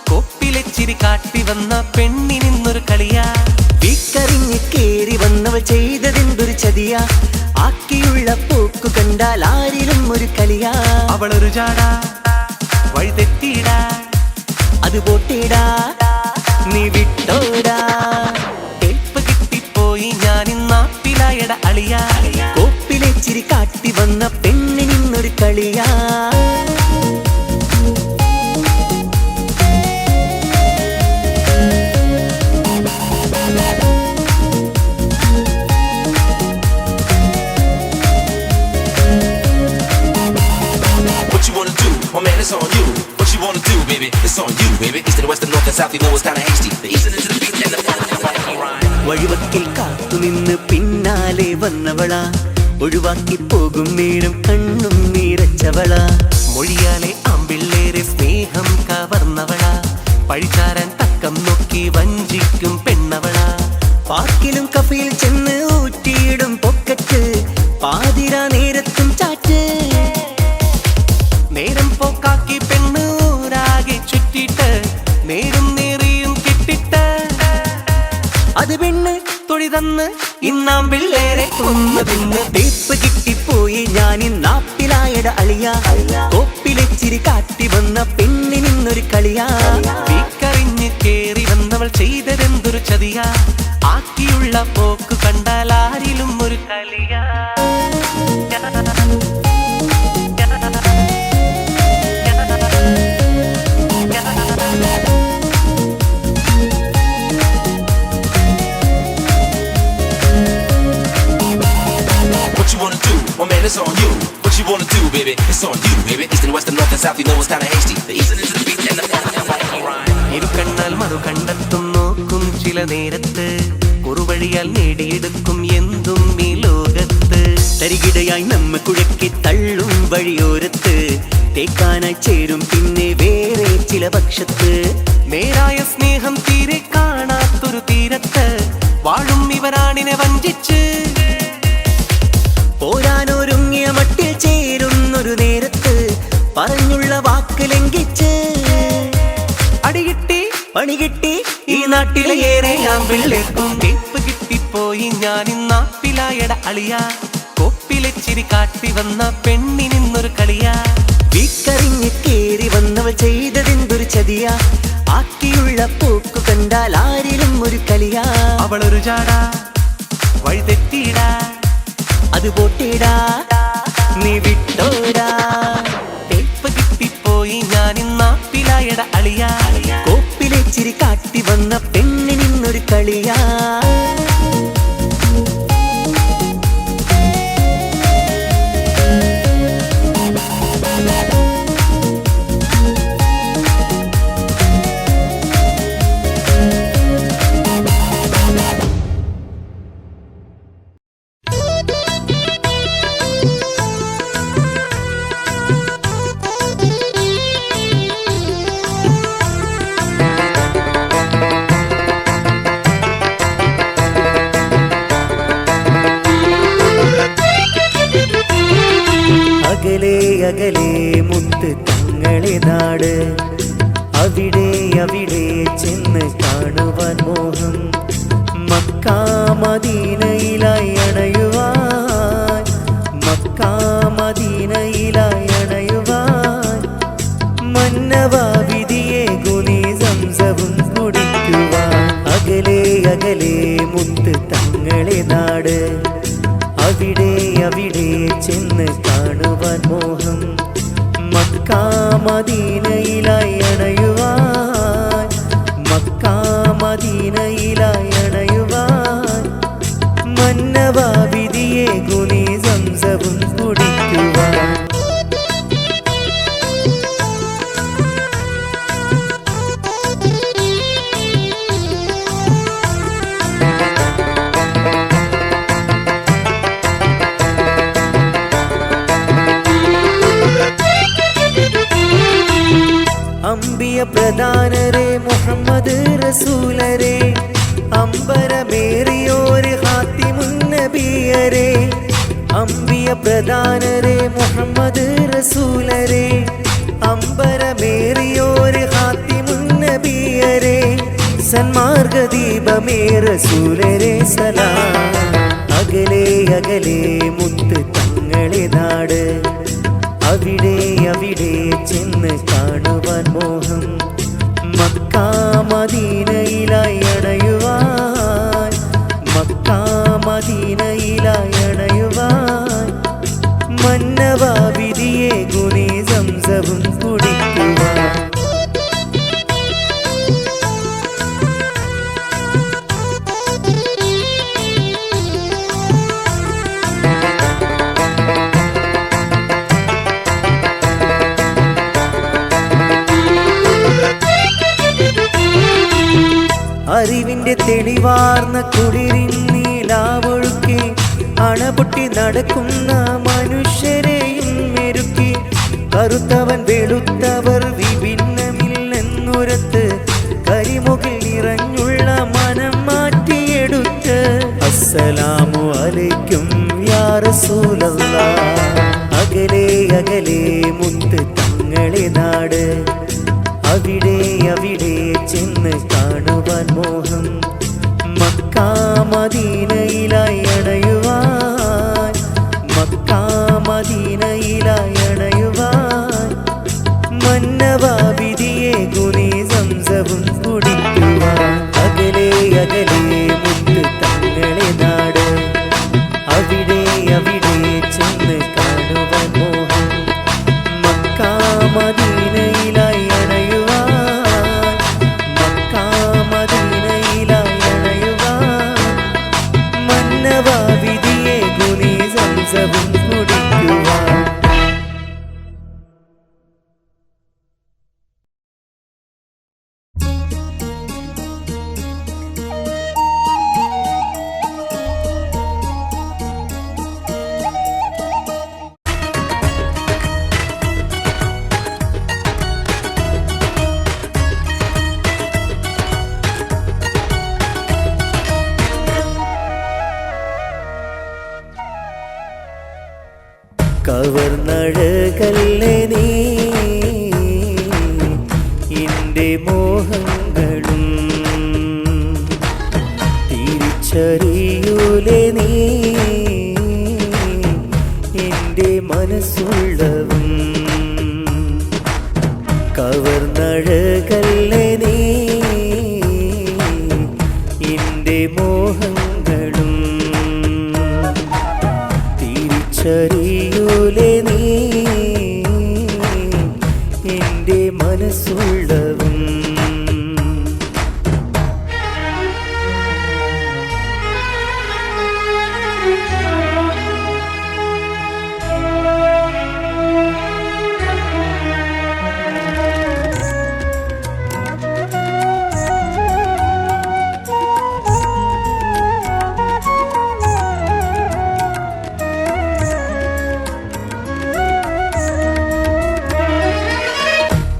കൊപ്പിലെ ചിരി കാട്ടി വന്ന പെണ്ണിനിന്നൊരു കളിയാ വീക്കറിഞ്ഞ് കേറി വന്നവ ചെയ്തതെന്തൊരു ചതിയാ ആക്കിയുള്ള പോക്കു കണ്ടാൽ ആരിലും ഒരു കളിയാ അവളൊരു ചാടാ വഴി തെറ്റിയിടാ അത് പോട്ടിടാ നീ വിട്ടോടാ കേപ്പ് കിട്ടിപ്പോയി ഞാനിന്നാപ്പിലായട അളിയ കൊപ്പിലെ ചിരി കാട്ടി വന്ന പെണ്ണിനിന്നൊരു കളിയാ Oh man, it's on you. What you wanna do, baby? It's on you, baby. East and west and north and south, you know it's kinda hasty. The east and into the beat and the fun. വഴിവക്കിൽ കാത്തുനിന്ന് പിന്നാലെ വന്നവളാ ഒഴിവാക്കി പോകും നേരം കണ്ണും നിറച്ചവളാ മൊഴിയാലെ ആമ്പിള്ളേരെ സ്നേഹം കവർന്നവളാ പഴിചാരാൻ തക്കം നോക്കി വഞ്ചിക്കും പെണ്ണവളാ പാർക്കിലും കഫയിൽ ചെന്ന് ഊറ്റിയിടും പൊക്കറ്റ് പാതിരാ നേരത്തും ചാറ്റ് നേരം പോക്കാക്കി പെണ്ണ് ഊരാകെ ചുറ്റിട്ട് നേരും നേറിയും കിട്ടിട്ട് അത് പെണ്ണ് തൊഴി മൊഴി തന്ന് ഇന്നാം പിള്ളേരെ കൊന്നു തിന്ന് തേപ്പ് കിട്ടിപ്പോയി ഞാൻ ഇന്നാപ്പിലായട അളിയ കോപ്പിലെച്ചിരി കാട്ടി വന്ന പെണ്ണിനിന്നൊരു കളിയാ വീക്കറിഞ്ഞ് കേറി വന്നവൾ ചെയ്തതെന്തൊരു ചതിയാ ആക്കിയുള്ള പോക്ക് കണ്ടാൽ ആരിലും ഒരു കളിയാ Oh man, it's on you. What you wanna do, baby? It's on you, baby. East and west and north and south, you know it's kinda hasty. The east into the beat and the funky rhyme. ഇരു കണ്ണാൽ മറു കണ്ടെത്തും നോക്കും ചില നേരത്ത് കുറുവഴിയാൽ നേടിയെടുക്കും എന്തും ഈ ലോകത്ത് തരികിടയായി നമ്മ കുഴക്കി തള്ളും വഴിയോരത്ത് തേക്കാനായി ചേരും പിന്നെ വേറെ ചില പക്ഷത്ത് നേരായ സ്നേഹം തീരെ കാണാത്തൊരു തീരത്ത് വാഴും ഇവരാണിനെ വഞ്ചിച്ച് പോരാനൊരുങ്ങിയ മട്ടിൽ ചേരുന്നൊരു നേരത്ത് പറഞ്ഞുള്ള വാക്ക് ലംഘിച്ച് അടികിട്ടി പണികിട്ടി ഈ നാട്ടിലെ ഏറെ ആമ്പിള്ളേർക്കും കേപ്പ് കിട്ടിപ്പോയി ഞാൻ ഇന്നാപ്പിലായട അളിയ കോപ്പിലെച്ചിരി കാട്ടി വന്ന പെണ്ണിനിന്നൊരു കളിയാ വീക്കറിഞ്ഞ് കേറി വന്നവൾ ചെയ്തതെന്തൊരു ചതിയാ ആക്കിയുള്ള പോക്കു കണ്ടാൽ ആരിലും ഒരു കളിയാ അവളൊരു ചാടാ വഴി തെറ്റിയിടാ അത് പോട്ടിടാ നീ വിട്ടോടാ തേപ്പ് കിട്ടിപ്പോയി ഞാൻ ഇന്നാപ്പിലായട അളിയ കോപ്പിലെച്ചിരി കാട്ടി വന്ന പെണ്ണിനിന്നൊരു കളിയാ അകലെ അകലെ മുത്ത് തങ്ങളെ നാട് അവിടെ അവിടെ ചെന്ന് കാണുവാൻ മോഹം മക്കാ മദീനയിലായി അണയുവാൻ മക്കാ മദീനയിലായി അണയുവാൻ മന്നവാ വിധിയെ ഗുണി സംസവും കുടിക്കുവാൻ അകലെ അകലെ മുത്ത് തങ്ങളെ നാട് അവിടെ അവിടെ ചെന്ന് കാണുവാൻ മോഹം മക്കാ മദീനയിലായി അണയുവാൻ മക്കാ മദീനയിലായി അണയുവാൻ മന്നവാ വിധിയെ ഗുണി സംസവും കുടിക്കുവാൻ അംബിയ പ്രധാനരെ മുഹമ്മദ് റസൂലരെ അമ്പരമേറിയോര് ഹാത്തിമുന്നബിയരെ അംബിയ പ്രധാനരെ മുഹമ്മദ് റസൂലരെ അമ്പരമേറിയോര് ഹാത്തിമുന്നബിയരെ സന്മാർഗദീപമേ റസൂലരെ സലാം അകലെ അകലെ മുത്ത് തങ്ങളെ നാട് അവിടെ അവിടെ ചെന്ന് കാണുവാൻ മോഹം മക്കാ മദീനയിലായി അണയുവാൻ മക്കാ മദീനയിലായി അണയുവാൻ മന്നവാ വിധിയെ ഗുണി സംസവും കുടിക്കുവാൻ അറിവിന്റെ തെളിവാർന്ന കുളിരിൻ നീലാവൊഴുക്കി അണപൊട്ടി നടക്കുന്ന മനുഷ്യരെയും മെരുക്കി കറുത്തവൻ വെളുത്തവർ വിഭിന്നമില്ലെന്നുരത്ത് കരിമുകിൽ നിറഞ്ഞുള്ള മനം മാറ്റിയെടുത്ത് അസ്സലാമു അലൈക്കും യാ റസൂലല്ലാഹ് അകലെ അകലെ മുത്ത് തങ്ങളെ നാട് അവിടെ അവിടെ ചെന്ന് കാണുവാൻ മോഹം മക്ക മക്കാമദീനയിലായി അണയുവാൻ, മക്കാമദീനയിലായി അണയുവാൻ മന്നവാവിധിയെ ഗുണി സംസവും കുടിക്കുവാൻ. അകലെ അകലെ മുത്ത് തങ്ങളെ നാട്, അവിടെ അവിടെ ചെന്ന് കാണുവാൻ മോഹം. മക്കാമദീനയിലായി അണയുവാൻ, മക്കാമദീനയിലായി അണയുവാൻ മന്നവാവിധിയെ ഗുണി സംസവും കുടിക്കുവാൻ. കവർന്നഴകല്ലേ നീ എൻ്റെ മോഹങ്ങളും, തിരിച്ചറിയൂലേ നീ എൻ്റെ മനസ്സുള്ളവും. കവർന്നഴകല്ലേ നീ എൻ്റെ മോഹങ്ങളും, തിരിച്ചറിയൂലേ നീ എൻ്റെ മനസ്സുള്ളവും.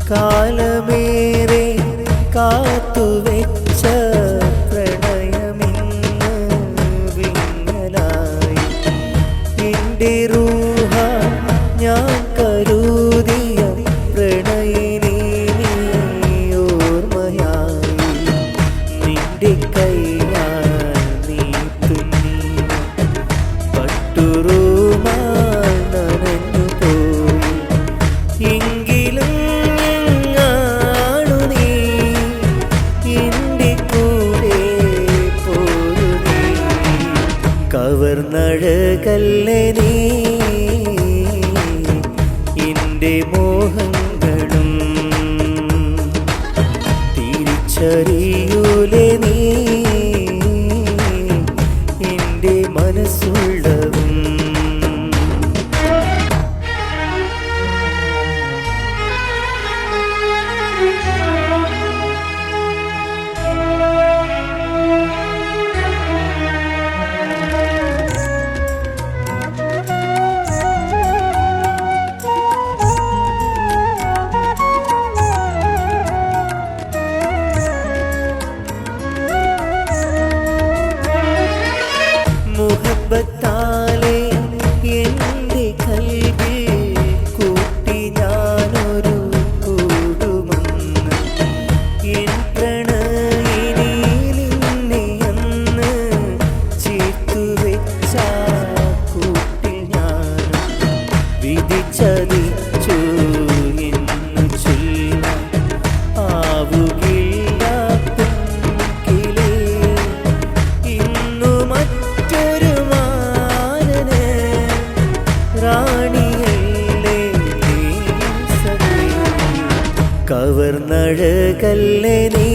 കാലമേറെ കാത്തുവെച്ച പ്രണയമിന്ന് വിങ്ങലായി. എൻ്റെ റൂഹ ഞാൻ കരുതിയ പ്രണയിനി നീ ഓർമ്മയായി. നിന്റെ കൈയാൽ നീ തുന്നിയ പട്ടുറുമാൽ നനഞ്ഞു പോയി. എങ്കിലും കവർന്നഴകല്ലേ നീ എൻ്റെ മോഹങ്ങളും, തിരിച്ചറിയൂലേ നീ എൻ്റെ മനസ്സുള്ളവും. മുഹബത്താലെ എൻ്റെ കൽബിൽ കൂട്ടി ഞാനൊരു കൂടുമന്ന്. എൻ പ്രണയിനി നിന്നെ അന്ന് ചേർത്തുവെച്ച കൂട്ടിൽ ഞാനും വിധിച്ചതിച്ചു എന്ന് ചൊല്ലാൻ ആവുകില്ല പെൺകിളേ. ഇന്നു മറ്റൊരു മാനന് റാണിയല്ലേ നീ സഖി. കവർന്നഴകല്ലേ നീ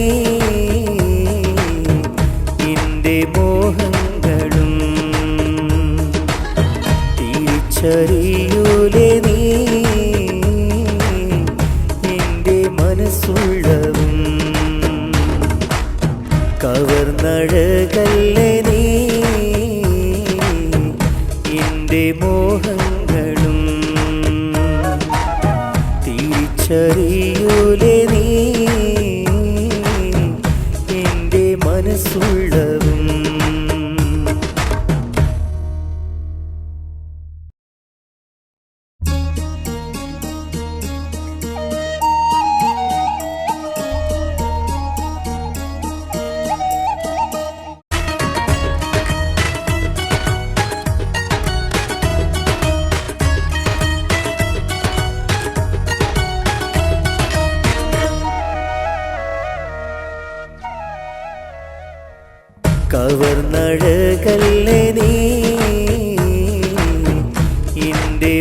എൻ്റെ മോഹങ്ങളും, തിരിച്ചറിയൂലേ നീ എൻ്റെ മനസ്സുള്ളവും. കവർന്നഴകല്ലേ നീ എൻ്റെ മോഹങ്ങളും, തിരിച്ചറിയൂലേ നീ എൻ്റെ മനസ്സുള്ളവും.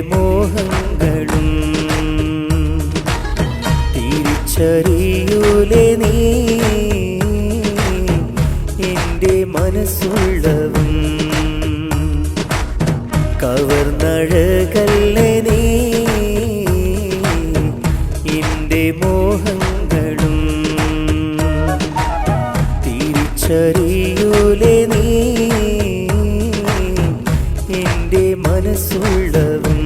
മോഹങ്ങളും തിരിച്ചറിയൂലേ നീ എൻ്റെ മനസ്സുള്ളവും കവർന്നഴകല്ലേ നീ എൻ്റെ മോഹങ്ങളും തിരിച്ചറിയൂലേ നീ എൻ്റെ മനസ്സുള്ളവും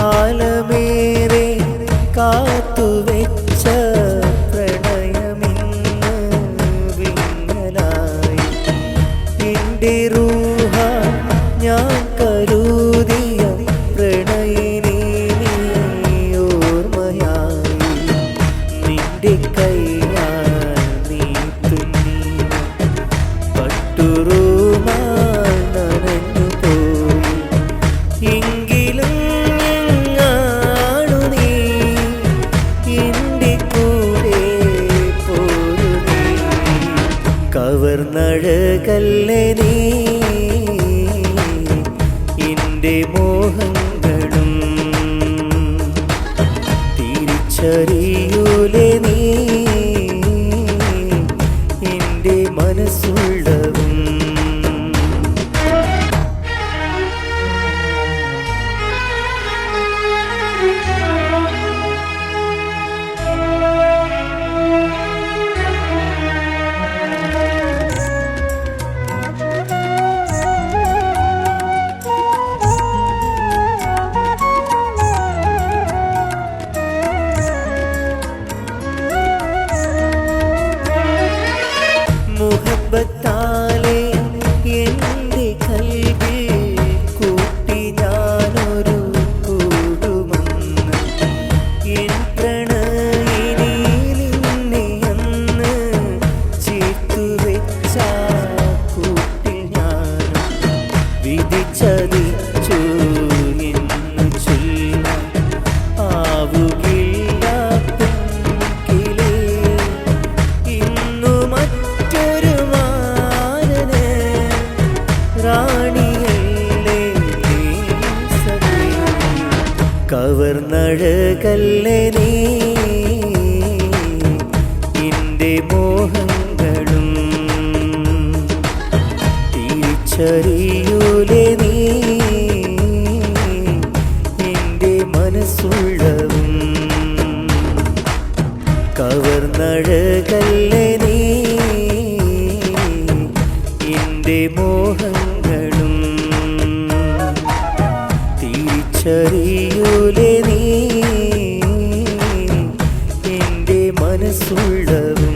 കാലമേറെ കാത്തുവെച്ച പ്രണയമിന്ന് വിങ്ങലായി എൻ്റെ റൂഹ ഞാൻ കരുതിയ പ്രണയിനി നീ ഓർമ്മയായി നിന്റെ കൈയാൽ നീ തുന്നി പട്ടുറൂമാൽ നനഞ്ഞു പോയി എങ്കിലും കവർന്നഴകല്ലേ നീ എൻ്റെ മോഹങ്ങളും തിരിച്ചറിയൂലേ നീ എൻ്റെ മനസ്സുള്ളവും മുഹബത്താലെ എൻ്റെ കൽവിൽ കൂട്ടി ഞാനൊരു കൂടുമന്ന് എൻ പ്രണയിനി നിന്നെ അന്ന് ചേർത്തുവെച്ച കൂട്ടിൽ ഞാനും വിധിച്ചതിച്ചു എന്ന് ചൊല്ലാൻ ആവുകില്ല പെൺകിളേ ഇന്നു മറ്റൊരു മാനന് റാണിയല്ലേ നീ സഖി കവർന്നഴകല്ലേ നീ എൻ്റെ മോഹങ്ങളും തിരിച്ചറിയൂലേ നീ എൻ്റെ മനസ്സുള്ളവും കവർന്നഴകല്ലേ നീ എൻ്റെ മോഹങ്ങളും തിരിച്ചറിയൂലേ നീ എൻ്റെ മനസ്സുള്ളവും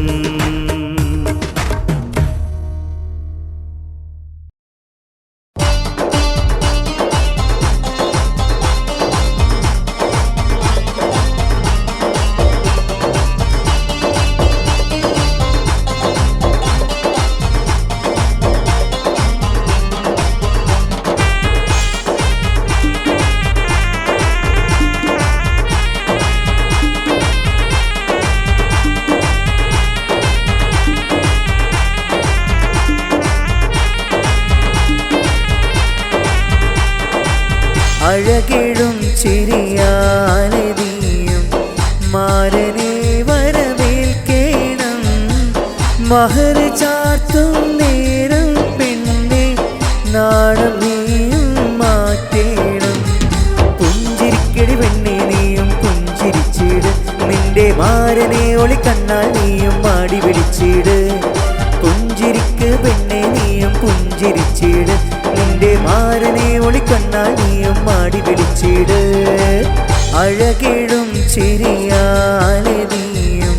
അഴകിടും ചിരിയാലെ നീയും മാരനെ വരവേൽക്കേണം മഹർ ചാർത്തും നേരം പെണ്ണെ നാണം നീയും മാറ്റേണം പുഞ്ചിരിക്കടി പെണ്ണെ നീയും പുഞ്ചിരിച്ചിട് നിന്റെ മാരനെ ഒളിക്കണ്ണാൽ നീയും മാടി വിളിച്ചിട് പുഞ്ചിരിക്ക് പെണ്ണെ നീയും പുഞ്ചിരിച്ചിട് നിന്റെ മാരനെ ഒളിക്കണ്ണാൽ നീയും മാടി വിളിച്ചിട് അഴകിടും ചിരിയാലെ നീയും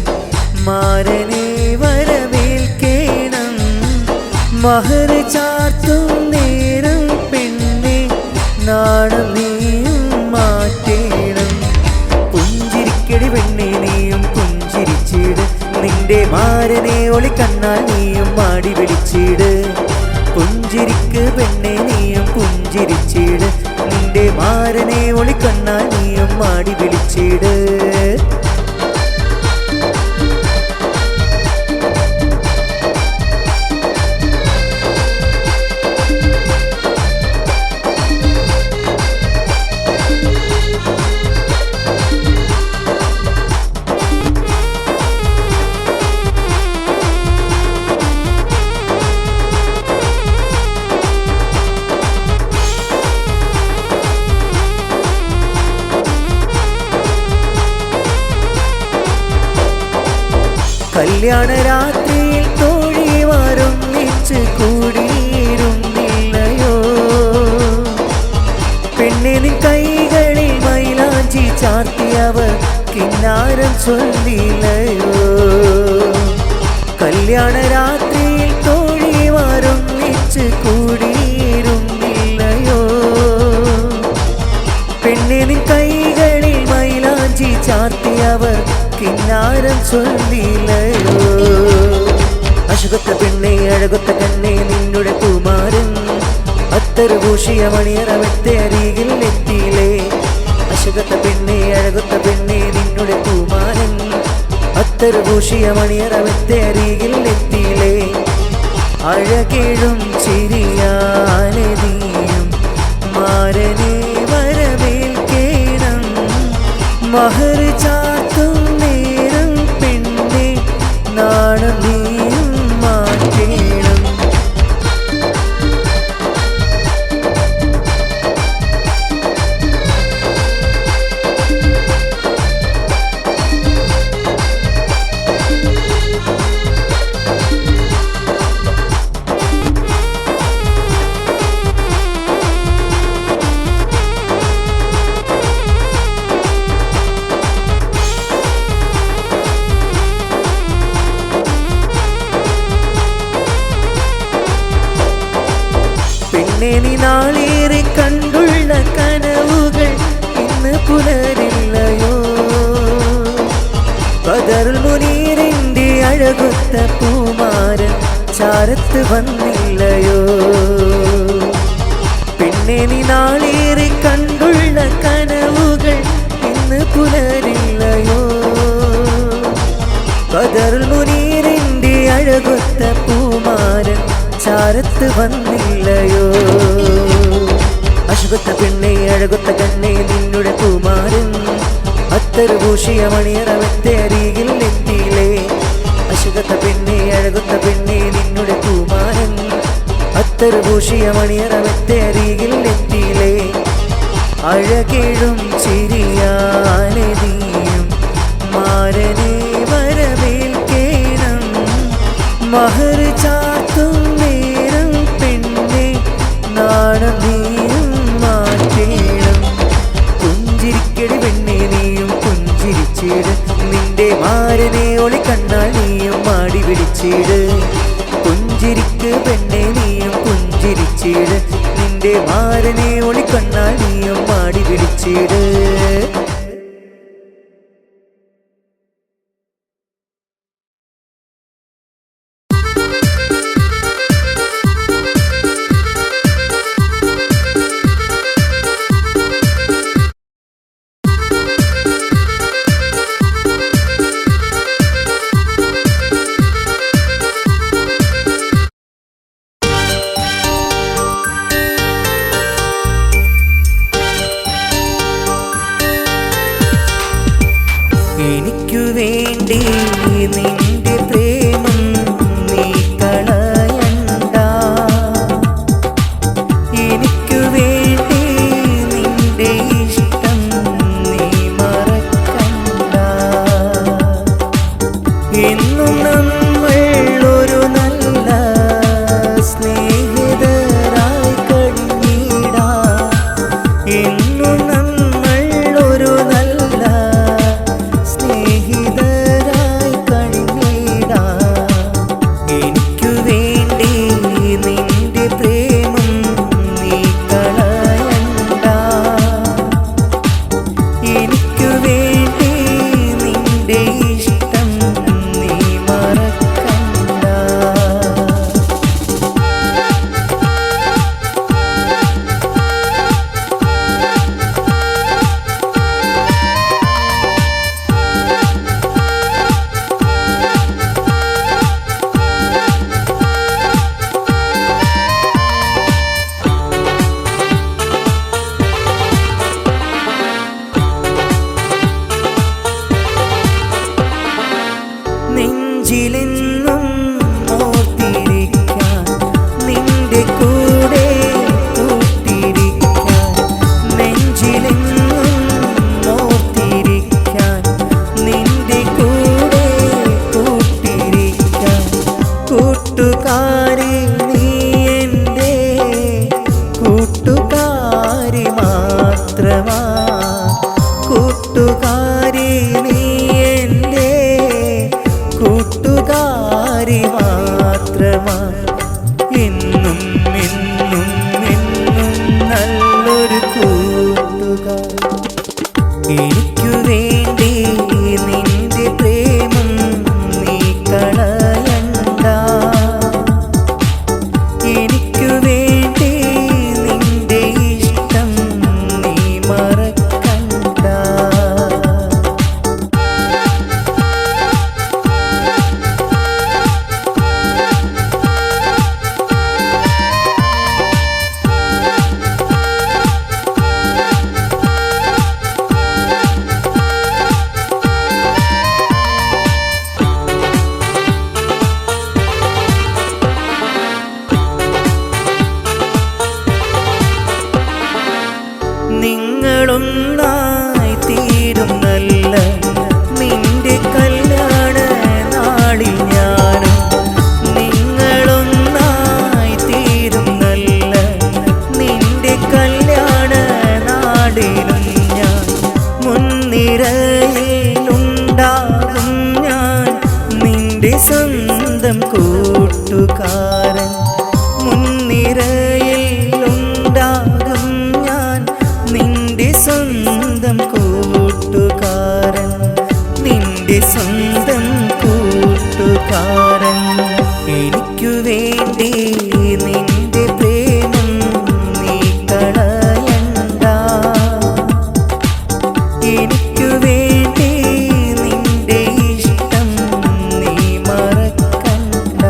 മാരനെ വരവേൽക്കേണം മഹർ ചാർത്തും നേരം പെണ്ണെ നാണം നീയും മാറ്റേണം മാരനെ ഒളിക്കണ്ണാൽ നീയും മാടി വിളിച്ചിട് പുഞ്ചിരിക്ക് പെണ്ണെ നീയും പുഞ്ചിരിച്ചിട് നിന്റെ മാരനെ ഒളിക്കണ്ണാൽ നീയും മാടി വിളിച്ചിട് കല്യാണ രാത്രിയിൽ തോഴിമാരൊന്നിച്ച് കൂടിയിരുന്നില്ലയോ പെണ്ണെ നിൻ കൈകളിൽ മൈലാഞ്ചി ചാർത്തിയവർ കിന്നാരം ചൊല്ലില്ലയോ കല്യാണ രാത്രിയിൽ തോഴിമാരൊന്നിച്ച് കൂടിയിരുന്നില്ലയോ പെണ്ണെ നിൻ കൈകളിൽ മൈലാഞ്ചി ചാർത്തിയവർ കിന്നാരം ചൊല്ലില്ലയോ അശുഗത്ത പെണ്ണെ അഴകൊത്ത കണ്ണെ നിന്നുടെ കുമാരൻ അത്തറ് ഭൂഷിയ മണിയറ വെത്തെ അരികിൽ എത്തിയില്ലേ അശുഗത്ത പെണ്ണെ അഴകൊത്ത പെണ്ണെ നിന്നുടെ കുമാരൻ അത്തറ് ഭൂഷിയ മണിയറ വെത്തെ അരികിൽ എത്തിയില്ലേ അഴകേഴും ചിരിയാലെ നീയും മാരനെ വരവേൽക്കേണം മഹർ ചാർത്തും നേരം പെണ്ണെ നാണം നീയും മാറ്റേണം നീ നാളേറെ കണ്ടുള്ള കനവുകൾ ഇന്ന് പുലരില്ലയോ ബദറുൽ മുനീറിന്റെ അഴകൊത്ത പൂമാരൻ ചാരത്ത് വന്നില്ലയോ പിന്നെ നീ നാളേറെ കണ്ടുള്ള കനവുകൾ ഇന്ന് പുലരില്ലയോ ബദറുൽ മുനീറിന്റെ അഴകൊത്ത പൂമാരൻ ചാരത്ത് വന്നില്ലയോ അശുഗത്ത പെണ്ണെ അഴകൊത്ത കണ്ണെ നിന്നുടെ കുമാരൻ അത്തറ് ഭൂഷിയ മണിയറ വെത്തെ അരികിൽ എത്തിയില്ലേ അശുഗത്ത പെണ്ണെ അഴകൊത്ത പെണ്ണെ നിന്നുടെ കുമാരൻ അത്തറ് ഭൂഷിയ മണിയറ വെത്തെ അരികിൽ എത്തിയില്ലേ അഴകേഴും ചിരിയാലെ നീയും മാരനെ വരവേൽക്കേണം മഹർ ചാർത്തും നേരം പെണ്ണെ നാണം നീയും മാറ്റേണം പുഞ്ചിരിക്കടി പെണ്ണെ നീയും പുഞ്ചിരിച്ചിട് നിന്റെ മാരനെ ഒളിക്കണ്ണാൽ നീയും മാടി വിളിച്ചിട് പുഞ്ചിരിക്ക് പെണ്ണെ നീയും പുഞ്ചിരിച്ചിട് നിന്റെ മാരനെ ഒളിക്കണ്ണാൽ നീയും മാടി വിളിച്ചിട് എനിക്കു വേണ്ടി നിന്റെ പ്രേമം നീ കളയണ്ട എനിക്കു വേണ്ടി നിന്റെ ഇഷ്ടം നീ മറക്കണ്ട എന്നും നമ്മൾ ഒരു നല്ല സ്നേഹിതരായി കഴിഞ്ഞിടാം എന്നും നമ്മൾ ഒരു നല്ല സ്നേഹിതരായി കഴിഞ്ഞിടാം എനിക്കു വേണ്ടി നിന്റെ പ്രേമം നീ കളയണ്ട. എനിക്കു വേണ്ടി നിന്റെ ഇഷ്ടം നീ മറക്കണ്ട. നിങ്ങളൊന്നായി തീരുന്നല്ല നിന്റെ കല്യാണ നാളിൽ ഞാനും. നിങ്ങളൊന്നായി തീരുന്നല്ല നിന്റെ കല്യാണ നാളിലും ഞാൻ. മുൻനിരയിലുണ്ടാകും ഞാൻ നിന്റെ സ്വന്തം കൂട്ടുകാരൻ. മുൻനിരയിലുണ്ടാകും ഞാൻ നിന്റെ സ്വന്തം കൂട്ടുകാരൻ. നിന്റെ സ്വന്തം കൂട്ടുകാരൻ. എനിക്കു വേണ്ടി നിന്റെ പ്രേമം നീ കളയണ്ട. എനിക്കു വേണ്ടി നിന്റെ ഇഷ്ടം നീ മറക്കണ്ട.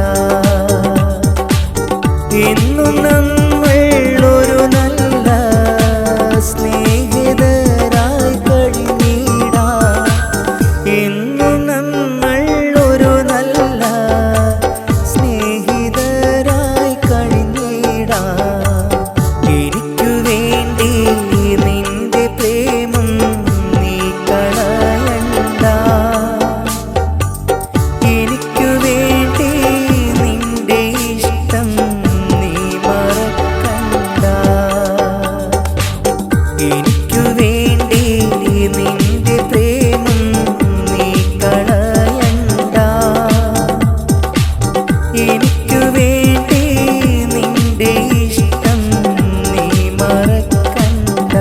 എന്നും നമ്മൾ ഒരു നല്ല സ്നേഹിതരായി കഴിഞ്ഞിടാം. എന്നും നമ്മൾ ഒരു നല്ല സ്നേഹിതരായി കഴിഞ്ഞിടാം. എനിക്കു വേണ്ടി നിന്റെ പ്രേമം നീ കളയണ്ട. എനിക്കു വേണ്ടി നിന്റെ ഇഷ്ടം നീ മറക്കണ്ട. എനിക്കു വേണ്ടി നിന്റെ പ്രേമം നീ കളയണ്ട. എനിക്കു വേണ്ടി നിന്റെ ഇഷ്ടം നീ മറക്കണ്ട.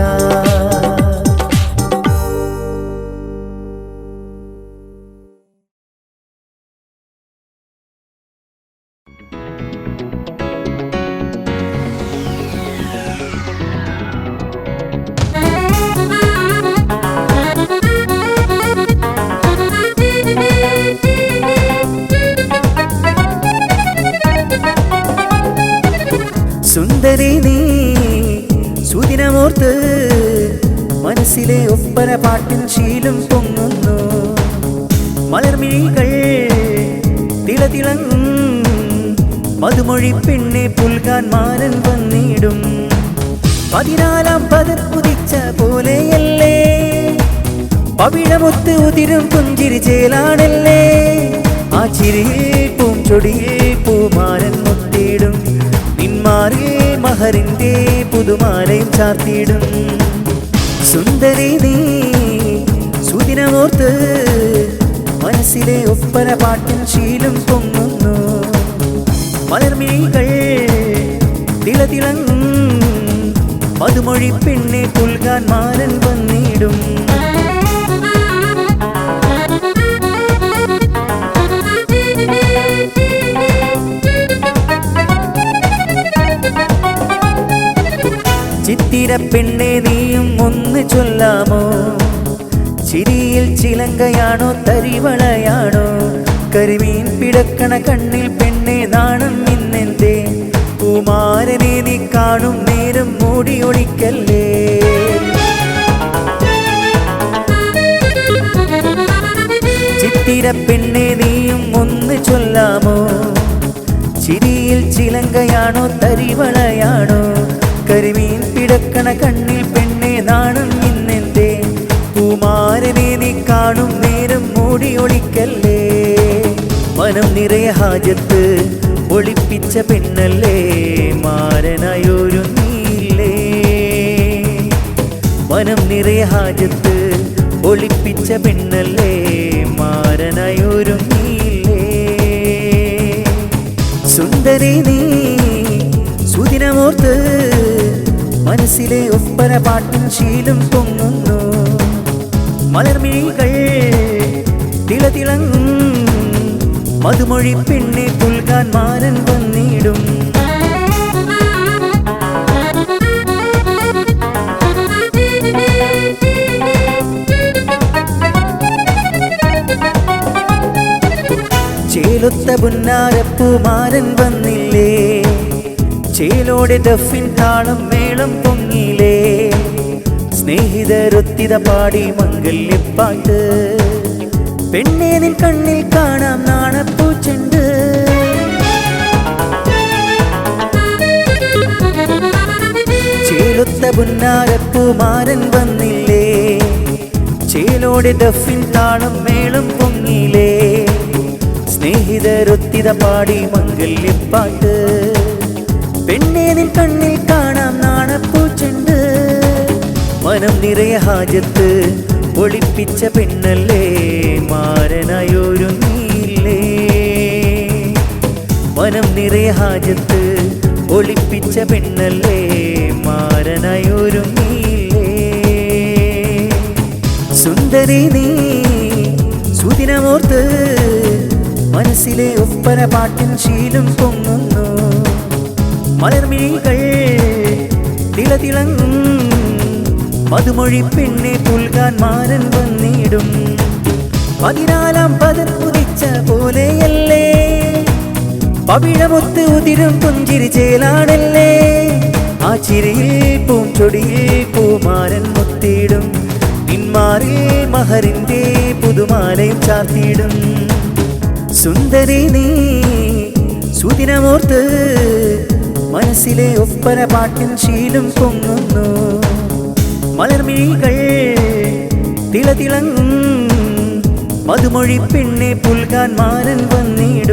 സുന്ദരി നീ സുദിനമോർത്ത് മനസ്സിലെ ഒപ്പന പാട്ടിൻ ശീലം പൊങ്ങുന്നു. മലർമിഴികൾ തിളതിളങ്ങും മധുമൊഴി പെണ്ണെ പുൽകാൻ മാനൻ വന്നിടും. 14 പദർ കുതിച്ച പോലെയല്ലേ പവിഴമൊത്ത് ഉതിരും പുഞ്ചിരി ചേലാണല്ലേ. ആ ചിരിയിൽ പൂഞ്ചൊടിയിൽ പൂമാരൻ മുത്തിയിടും. നിന്മാറിൽ മഹറിന്റെ പുതുമാലയും ചാർത്തിയിടും. സുന്ദരി നീ സുദിനമോർത്ത് മനസ്സിലെ ഒപ്പന പാട്ടിൻ ശീലം പൊങ്ങുന്നു. മലർമിഴികൾ തിളതിളങ്ങും മധുമൊഴി പെണ്ണെ പുൽകാൻ മാനൻ വന്നിടും. ചിത്തിര പെണ്ണെ നീയും ഒന്ന് ചൊല്ലാമോ? ചിരിയിൽ ചിലങ്കയാണോ തരിവളയാണോ? കരിമീൻ പിടക്കണ കണ്ണിൽ പെണ്ണെ നാണം ഇന്നെന്തേ? കുമാരനെ നീ കാണും നേരം മൂടി ഒളിക്കല്ലേ. ചിത്തിര പെണ്ണെ നീയും ഒന്ന് ചൊല്ലാമോ? ചിരിയിൽ ചിലങ്കയാണോ തരിവളയാണോ? കരിമീൻ പിടക്കണ കണ്ണിൽ പെണ്ണെ നാണം ഇന്നെന്തേ? കുമാരനെ നീ കാണും നേരം മൂടി ഒളിക്കല്ലേ. മനം നിറയെ ഹാജത്ത് ഒളിപ്പിച്ച പെണ്ണല്ലേ മാരനായൊരു നീലേ. മനം നിറയെ ഹാജത്ത് ഒളിപ്പിച്ച പെണ്ണല്ലേ മാരനായൊരു നീലേ. സുന്ദരി നീ സുദിനമോർത്ത് മനസ്സിലെ ഒപ്പന പാട്ടും ശീലം പൊങ്ങുന്നു. മലർമിഴികൾ തിളതിളങ്ങും മധുമൊഴി പെണ്ണെ പുൽകാൻ മാരൻ വന്നിടും. ചേലൊത്ത പുന്നാരപ്പൂമാരൻ വന്നില്ലേ, ചേലോടെ ദഫിൻ താളം മേളം പൊങ്ങിലേ, സ്നേഹിതരൊത്തിത പാടി മംഗല്യപ്പാട്ട്, പെണ്ണേ നിൻ കണ്ണിൽ കാണാം നാണപ്പൂച്ചെണ്ട്. ചേലൊത്ത പുന്നാരപ്പൂമാരൻ വന്നില്ലേ, ചേലോടെ ദഫിൻ താളം മേളം പൊങ്ങിലേ, സ്നേഹിതരൊത്തിത പാടി മംഗല്യപ്പാട്ട്, പെണ്ണേ നിൻ കണ്ണിൽ കാണാം നാണപ്പൂച്ചെണ്ട്. മനം നിറയെ ഹാജത്ത് ഒളിപ്പിച്ച പെണ്ണല്ലേ, മാരനായൊരുങ്ങിയില്ലേ. മനം നിറയെ ഹാജത്ത് ഒളിപ്പിച്ച പെണ്ണല്ലേ, മാരനായൊരുങ്ങിയില്ലേ. സുന്ദരി നീ സുദിനമോർത്ത് മനസ്സിലെ ഒപ്പന പാട്ടിൻ ശീലം പൊങ്ങുന്നു. മലർമിഴികൾ തിളതിളങ്ങും മധുമൊഴി പെണ്ണെ പുൽകാൻ മാരൻ വന്നിടും. 14 പദം ഉദിച്ച പോലെയല്ലേ, പവിഴമൊത്ത് ഉതിരും പുഞ്ചിരി ചേലാടല്ലേ, ആ ചിരിയിൽ പൂഞ്ചൊടിയിൽ പൂമാരൻ മുത്തിയിടും, നിന്മാറിൽ മഹറിന്റെ പുതുമാലയും ചാർത്തിയിടും. സുന്ദരി നീ സുദിനമോർത്ത് മനസ്സിലെ ഒപ്പന പാട്ടിൻ ശീലം പൊങ്ങുന്നു. മലർമിഴികൾ തിളതിളങ്ങും മധുമൊഴി പെണ്ണെ പുൽകാൻ മാരൻ വന്നിടും.